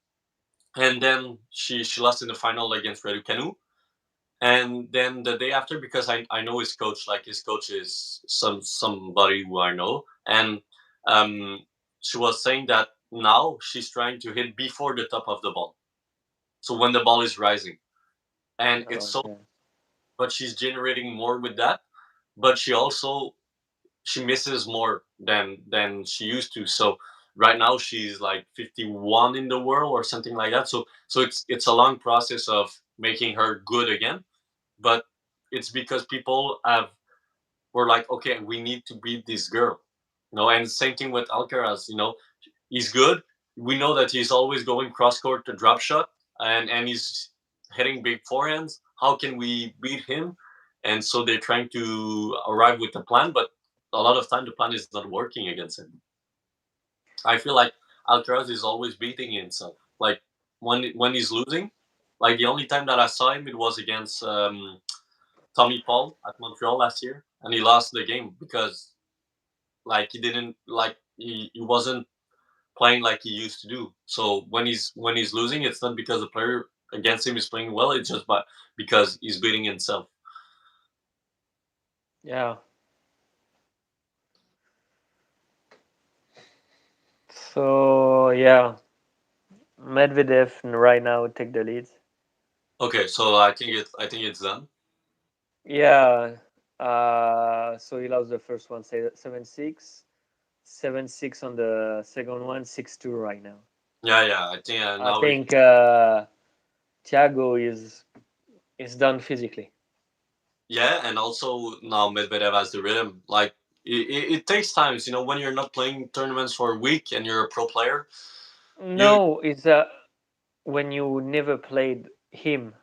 and then she lost in the final against Raducanu. And then the day after, because I know his coach, like his coach is somebody who I know, and um, she was saying that now she's trying to hit before the top of the ball, so when the ball is rising, and it's so, okay. but she's generating more with that, but she misses more than she used to. So right now she's like 51 in the world or something like that. So it's a long process of making her good again, but it's because people have were like, okay, we need to beat this girl, and same thing with Alcaraz. He's good. We know that he's always going cross court to drop shot, and he's hitting big forehands. How can we beat him? And so they're trying to arrive with a plan, but a lot of time the plan is not working against him. I feel like Alcaraz is always beating himself. Like when he's losing, like the only time that I saw him, it was against Tommy Paul at Montreal last year, and he lost the game because like he didn't like he wasn't playing like he used to do. So when he's losing, it's not because the player against him is playing well. It's just because he's beating himself. Yeah. So yeah. Medvedev right now take the lead. Okay, so I think it's done. Yeah. So he lost the first one, 7-6, 7-6 on the second one, 6-2 right now. Yeah, yeah. I think I now we think Thiago is done physically. yeah, and also now Medvedev has the rhythm. Like it takes times, when you're not playing tournaments for a week and you're a pro player. You No, it's when you never played him.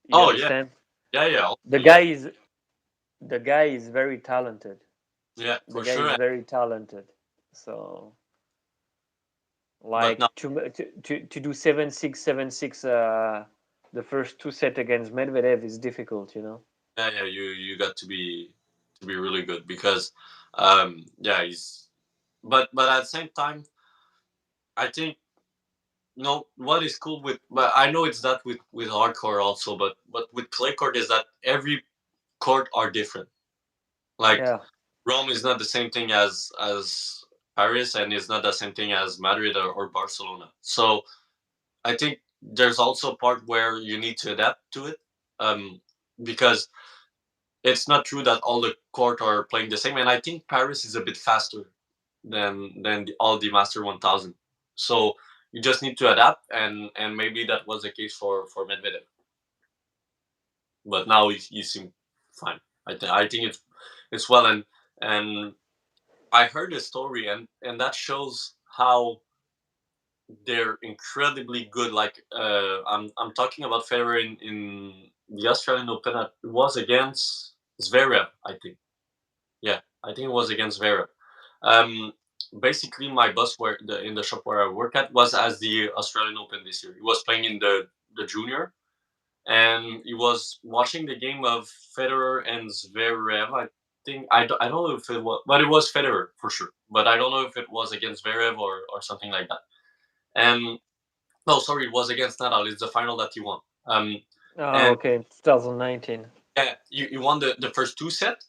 You oh yeah, understand? yeah, yeah, The also, yeah, guy is the guy is very talented. yeah, The for guy sure. is very talented. So But like now, to do 7-6, 7-6 the first two set against Medvedev is difficult, you know. yeah, yeah, you got to be really good because, yeah, he's. But at the same time, I think what is cool with, but I know it's that with hardcore also, but with clay court is that every court are different. Like Yeah. Rome is not the same thing as Paris, and it's not the same thing as Madrid or Barcelona. So I think there's also a part where you need to adapt to it, because it's not true that all the court are playing the same. And I think Paris is a bit faster than all the Master 1000. So you just need to adapt, and maybe that was the case for Medvedev. But now you seem fine. I think it's well, and I heard a story, and that shows how they're incredibly good. Like I'm talking about Federer in the Australian Open. It was against Zverev, I think. Yeah, I think it was against Zverev. Um, Basically, my boss where in the shop where I work at was as the Australian Open this year. He was playing in the junior, and he was watching the game of Federer and Zverev. I don't know if it was, but it was Federer for sure. But I don't know if it was against Zverev or something like that. And no, sorry, it was against Nadal. It's the final that he won. Oh, And okay, 2019. yeah, you won the first two set,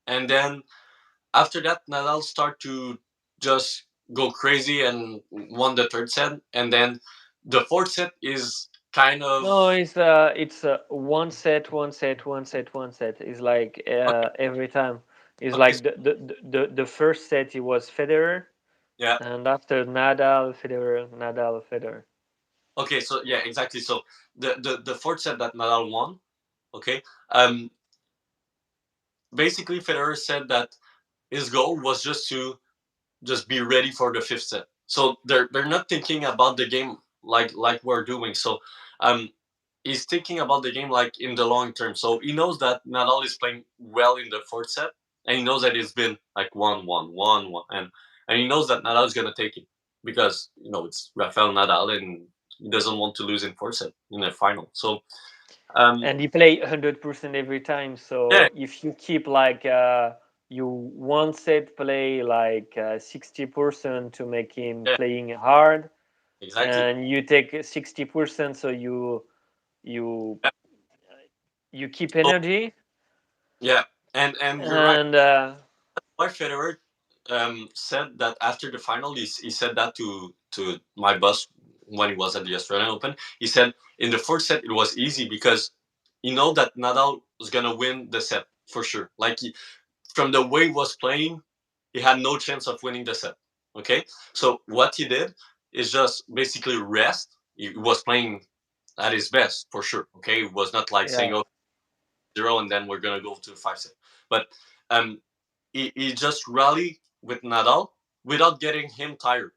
and then after that, Nadal start to just go crazy and won the third set, and then the fourth set is kind of No, it's one set, one set, one set, one set. It's like okay. every time. It's Okay, like the first set it was Federer, yeah, and after Nadal, Federer, Nadal, Federer. okay, so yeah, exactly. So the fourth set that Nadal won, okay, um, basically Federer said that his goal was just be ready for the fifth set. So they're not thinking about the game like we're doing. So um, he's thinking about the game like in the long term. So he knows that Nadal is playing well in the fourth set, and he knows that it's been like 1-1, 1-1, and he knows that Nadal is gonna take it because it's Rafael Nadal, and he doesn't want to lose in fourth set in the final. So um, And he play 100% every time. yeah, So if you keep like you one set play like 60% to make him yeah, playing hard, exactly. and you take 60%, so you Yeah. you keep So energy, yeah, and you're right. and Why Federer said that after the final, he said that to my boss when he was at the Australian Open. He said in the first set it was easy because you know that Nadal was gonna win the set for sure. Like from the way he was playing, he had no chance of winning the set. Okay, so what he did is just basically rest. He was playing at his best for sure. Okay, it was not like saying, yeah, "Oh, 0 and then we're gonna go to 5 set." But um, he just rallied with Nadal without getting him tired.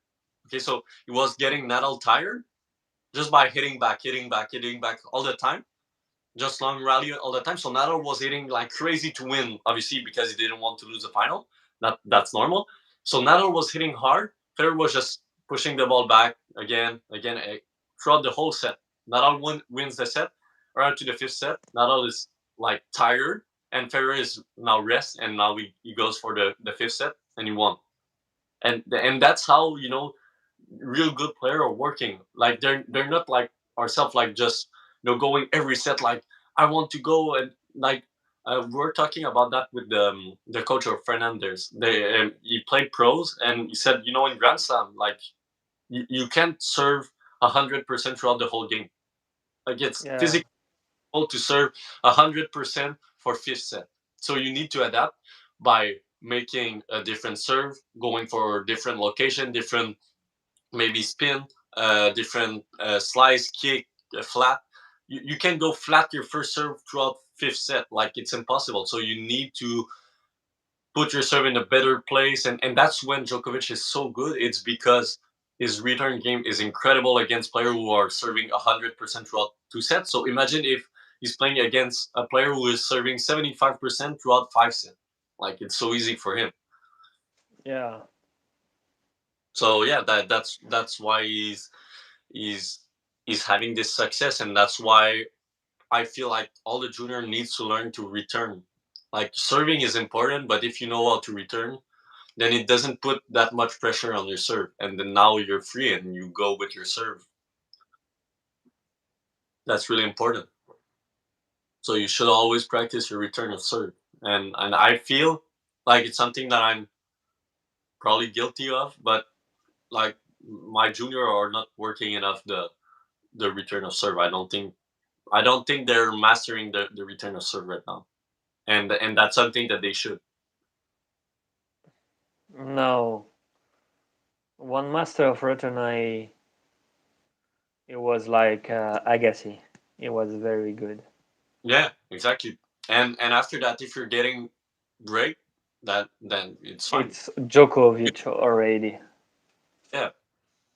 Okay, so he was getting Nadal tired just by hitting back, hitting back, hitting back all the time, just long rally all the time. So Nadal was hitting like crazy to win, obviously because he didn't want to lose the final. That's normal. So Nadal was hitting hard. Federer was just pushing the ball back again, again, throughout the whole set. Nadal wins the set. Around to the fifth set, Nadal is like tired, and Federer is now rest, and now he goes for the fifth set, and he won. And that's how real good player are working. Like they're not like ourselves, like just going every set. Like I want to go and like we're talking about that with the coach of Fernandez. He played pros and he said in Grand Slam like You can't serve 100% throughout the whole game. Like it's Yeah, physically to serve 100% for fifth set. So you need to adapt by making a different serve, going for different location, different maybe spin, different slice, kick, flat. You can go flat your first serve throughout fifth set. Like it's impossible. So you need to put yourself in a better place, and that's when Djokovic is so good. It's because his return game is incredible against players who are serving 100% throughout two sets. So imagine if he's playing against a player who is serving 75% throughout five sets. Like it's so easy for him. yeah. So yeah, that's why he's he's having this success, and that's why I feel like all the junior needs to learn to return. Like serving is important, but if you know how to return, then it doesn't put that much pressure on your serve, and then now you're free and you go with your serve. That's really important. So you should always practice your return of serve, and I feel like it's something that I'm probably guilty of, but like my junior are not working enough the return of serve. I don't think they're mastering the return of serve right now, and that's something that they should. No, one master of return, I it was like Agassi. It was very good. Yeah, exactly. And after that, if you're getting break, that then it's fine. It's Djokovic already, Yeah,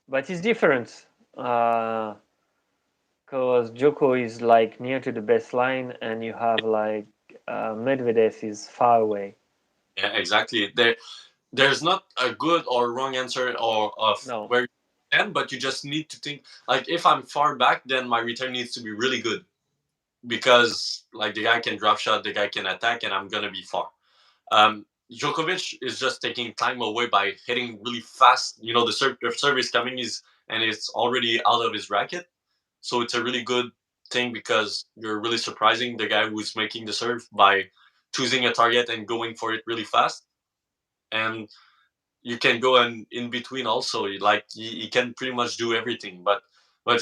but it's different. Uh, Cause Joko is like near to the baseline, and you have like Medvedev is far away. yeah, exactly. There's not a good or wrong answer or of No, where you stand, but you just need to think like if I'm far back, then my return needs to be really good because like the guy can drop shot, the guy can attack, and I'm gonna be far. Djokovic is just taking time away by hitting really fast. You know, the service coming is and it's already out of his racket, so it's a really good thing because you're really surprising the guy who's making the serve by choosing a target and going for it really fast. And you can go in between also. Like you can pretty much do everything, but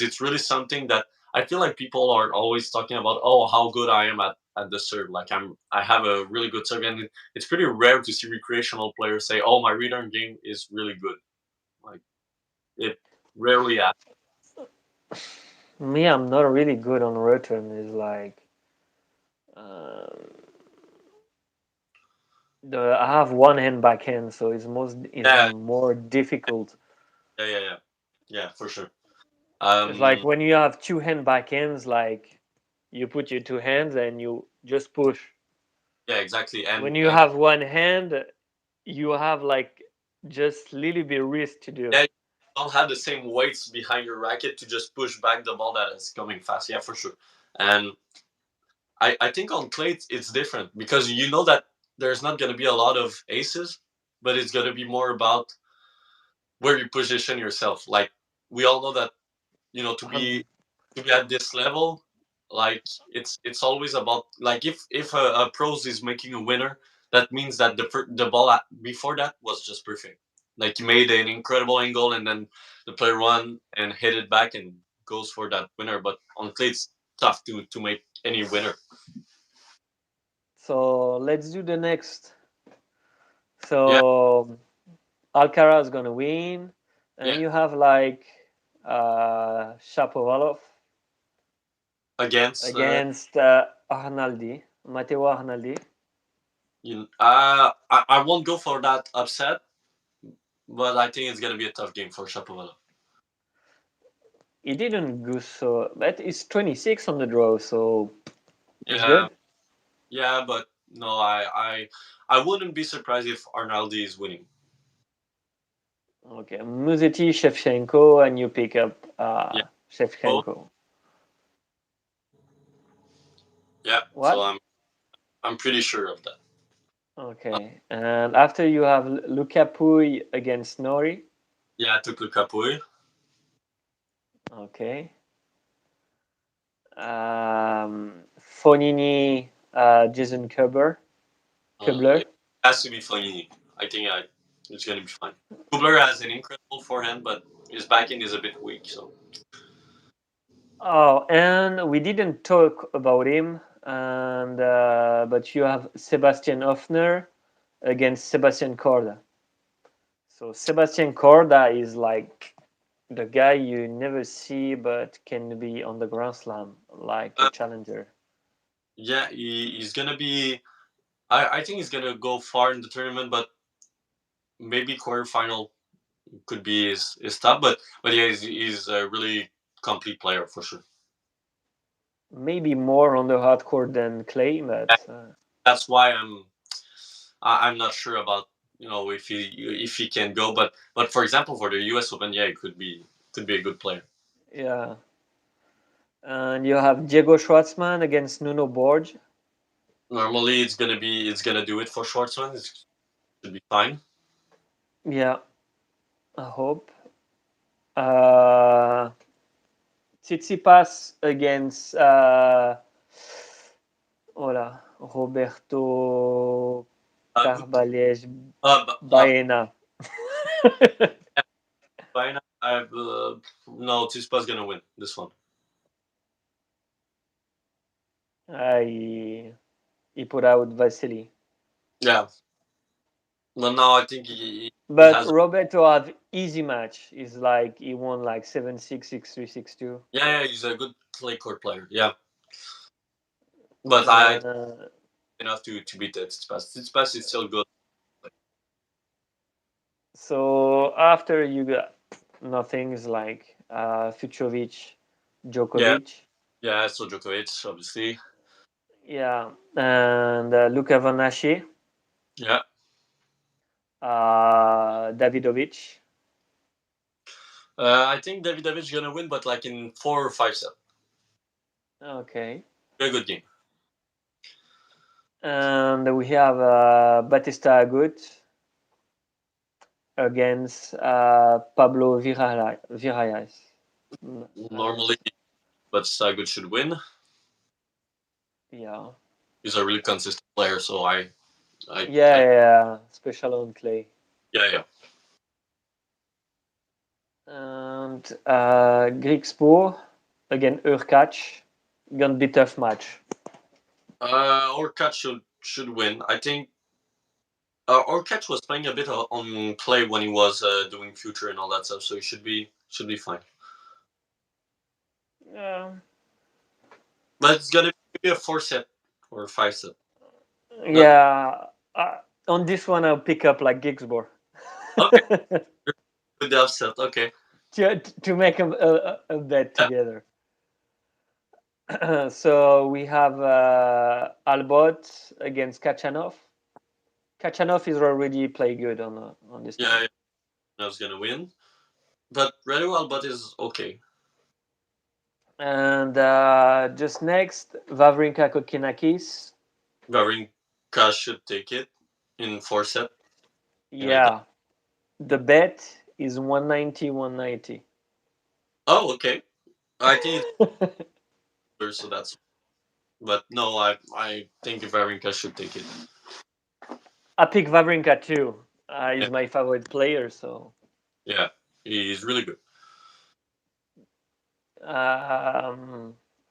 it's really something that I feel like people are always talking about. Oh, how good I am at the serve. Like I have a really good serve, and it's pretty rare to see recreational players say, "Oh, my return game is really good." Like it rarely happens. me, I'm not really good on return. Is like um, I have one hand backhand, so it's Yeah, more difficult. yeah. Yeah, for sure. It's like Um, when you have two hand backhands, like you put your two hands and you just push. yeah, exactly. When And you have one hand, you have like just little bit risk to do. yeah, you don't have the same weights behind your racket to just push back the ball that is coming fast. Yeah, for sure. And I think on clay it's different because you know that there's not going to be a lot of aces, but it's going to be more about where you position yourself. Like we all know that to be Um, at this level, like it's always about like if a pros is making a winner, that means that the ball before that was just perfect. Like you made an incredible angle and then the player run and hit it back and goes for that winner. But on clay it's tough to make any winner. so let's do the next. Yeah, So Alcaraz is gonna win, and yeah. you have like Shapovalov Against against Arnaldi, Matteo Arnaldi. I won't go for that upset, but I think it's gonna be a tough game for Shapovalov. He didn't go so, but it's 26 on the draw, so it's Yeah, good. yeah, but no, I wouldn't be surprised if Arnaldi is winning. Okay, Muzeti, Shevchenko, and you pick up Yeah, both. Shevchenko. Yeah, so What? I'm pretty sure of that. Uh, Okay, and after you have Luca Pui against Nori. yeah, I took Lucapui. Okay. Fonini, Jason Kubler. It has to be funny. I think it's gonna be fun. Kubler has an incredible forehand, but his backhand is a bit weak. So Oh, and we didn't talk about him, and but you have Sebastian Hoffner against Sebastian Korda. So Sebastian Korda is like the guy you never see, but can be on the Grand Slam like a uh, challenger. yeah, he's gonna be. I think he's gonna go far in the tournament, but maybe quarterfinal could be his top. But yeah, he's a really complete player for sure. Maybe more on the hardcore than Clay, Yeah, but that's why I'm not sure about if he can go, but for example for the U.S. Open, yeah, it could be a good player. yeah. And you have Diego Schwartzman against Nuno Borg. Normally, it's gonna do it for Schwartzman. It should be fine. Yeah, I hope. Uh, Tsitsipas against hola, Roberto Good. Carvalhes But, Baena. yeah, fine. No, Tispa's gonna win this one. He put out Vasily. Yeah, but now I think he But has. Roberto have easy match. Is like he won like 7-6, 6-3, 6-2. Yeah, yeah, he's a good clay court player. Yeah, but I Uh, enough to beat it. Tsitsipas is still good. so after you got nothing's like Fucsovics, Yeah, Djokovic. yeah. So Djokovic, obviously. Yeah, and Luka Van Assche, Yeah, Davidovic. I think David gonna win, but like in 4 or 5 sets. Okay. Very good game. And we have Batista Agut against Pablo Viralles. Normally, but Sagut should win. Yeah. He's a really consistent player, so Yeah, I yeah, special on clay. yeah, yeah. And Griekspoor against Urkac. Gonna be tough match. Orcat should win. I think Orcat was playing a bit on clay when he was doing future and all that stuff, so he should be fine. Yeah. But it's gonna be a 4 set or a 5 set. No, Yeah. On this one, I'll pick up like Gigsbor. okay, with the upset. Okay, to make a bet yeah, together. So we have Albot against Kachanov. Kachanov is already play good on this yeah, one. yeah. I was gonna win, but Redu Albot is okay. And just next, Wawrinka Kokinakis. Garinka should take it in 4 set. And like that. Yeah, the bet is 190, 190. Oh, okay. I think it's better, so that's. But no, I think Garinka should take it. I pick Wawrinka too. He's my favorite player. So Yeah, he's really good.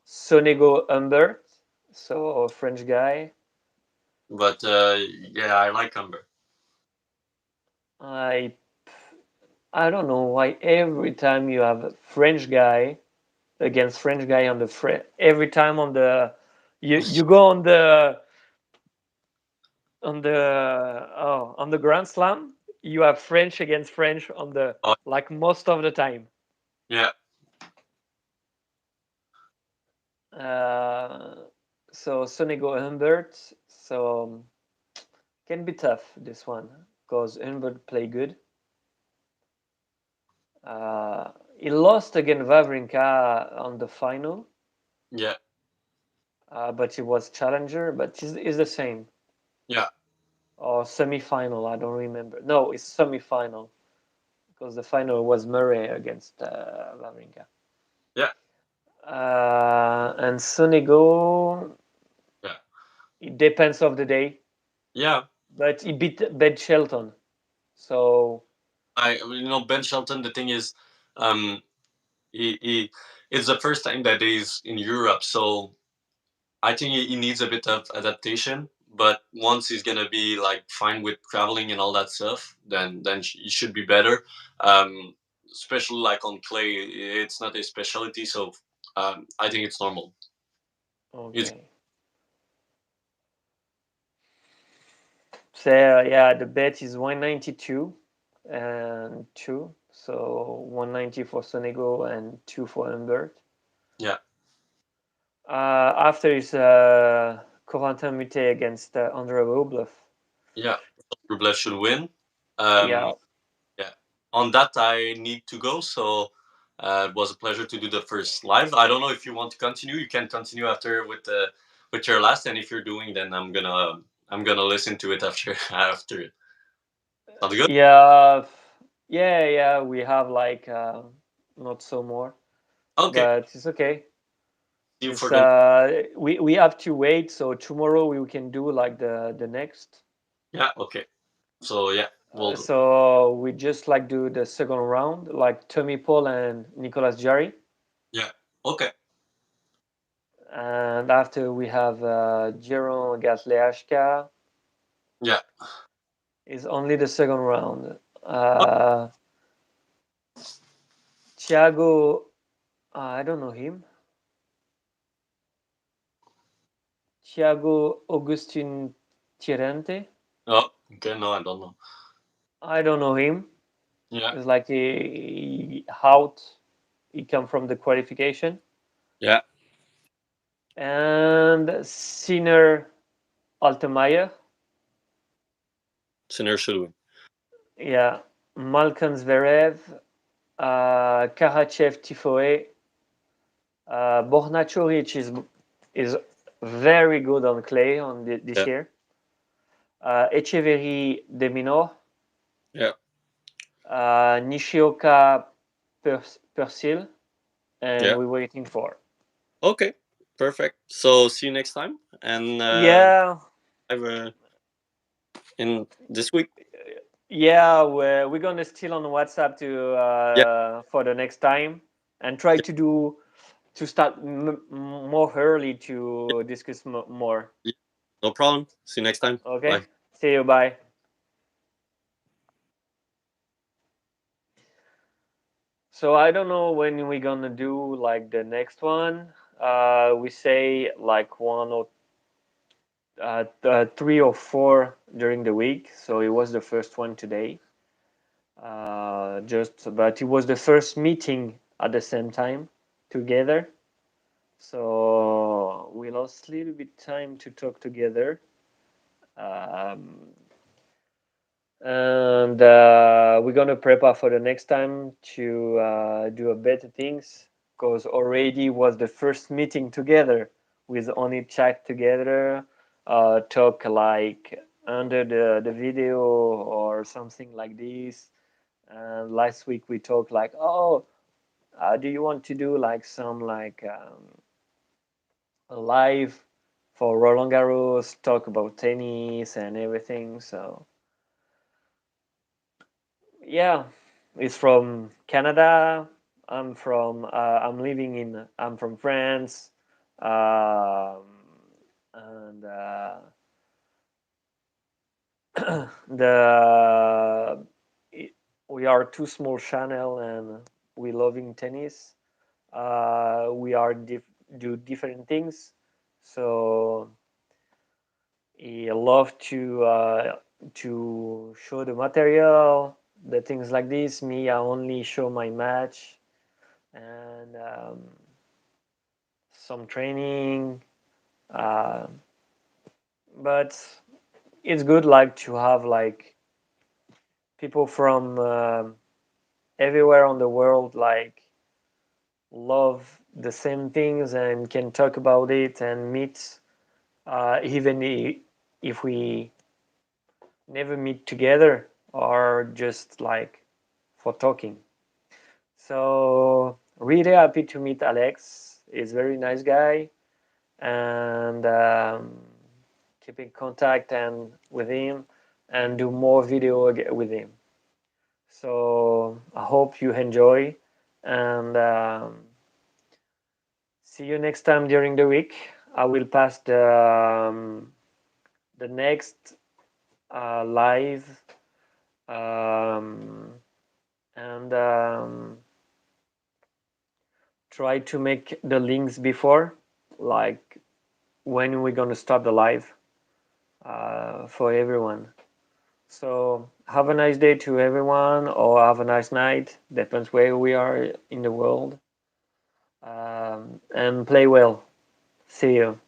Sonego Humbert, so a French guy. But yeah, I like Humber. I I don't know why every time you have a French guy against French guy on the every time on the you go on the Grand Slam, you have French against French on the Oh, like most of the time. yeah, Uh, so Sonego Humbert, so can be tough this one because Humbert play good. He lost against Wawrinka on the final, yeah, but he was challenger. But it's the same yeah, or semi-final. I don't remember. No, it's semi-final because the final was Murray against Wawrinka. yeah, And Sonego, yeah, it depends of the day, yeah. but he beat Ben Shelton. So Ben Shelton. The thing is, Um, he it's the first time that he's in Europe, so I think he needs a bit of adaptation. But once he's gonna be like fine with traveling and all that stuff, then he should be better. Um, Especially like on clay, it's not a specialty, so I think it's normal. It's Okay. So yeah, the bet is 192 and 2. So 190 for Sonego and 2 for Humbert. yeah, After is Corentin Moutet against Andrei Rublev. yeah. Rublev should win. Um, Yeah, yeah. On that, I need to go. So it was a pleasure to do the first live. I don't know if you want to continue. You can continue after with your last, and if you're doing, then I'm gonna listen to it after after it. Sounds good. yeah, yeah. We have like not so more, Okay. but it's okay. See you It's for the we have to wait. So tomorrow we can do like the next. yeah. Okay. So yeah, we'll do. So we just like do the second round, like Tommy Paul and Nicolas Jarry, Yeah. Okay. and after we have Jeroen Gasleashka. Yeah. Is only the second round. Oh, Thiago, I don't know him. Thiago Augustin Tirante. oh, okay. No, I don't know. I don't know him. Yeah. It's like he out. He come from the qualification. Yeah. And Sinner Altemeyer. Sinner should win. Yeah. Malkan Zverev. Karachev Tifoe. Bornachoric is very good on clay on this Yeah. year. Echeverry Deminor. Yeah. Nishioka Persil. And Yeah. we're waiting for. Okay. Perfect. So see you next time, and Yeah, have in this week. yeah, we're gonna still on WhatsApp to Yeah. for the next time and try to start more early Yeah. to discuss more. Yeah. No problem. See you next time. Okay, Bye. see you. Bye. So I don't know when we're gonna do like the next one. We say like one or 3 or 4 during the week. So it was the first one today. But it was the first meeting at the same time together. So we lost a little bit time to talk together. Um, and we're gonna prepare for the next time to do a better things because already was the first meeting together with only chat together, talk like under the video or something like this. And last week we talked like, oh, do you want to do like some like a live for Roland Garros, talk about tennis and everything. So yeah, it's from Canada. I'm living in I'm from France. Um, and the we are two small channel and we loving tennis. We are do different things. So I love to show the material, the things like this. Me, I only show my match and some training. Uh, but it's good like to have like people from everywhere on the world like love the same things and can talk about it and meet even if we never meet together or just like for talking. So really happy to meet Alex. He's a very nice guy and keep in contact and with him and do more video with him. So I hope you enjoy and see you next time during the week. I will pass the next live, um, and try to make the links before, like when we're gonna start the live for everyone. So have a nice day to everyone, or have a nice night. Depends where we are in the world. And play well. See you.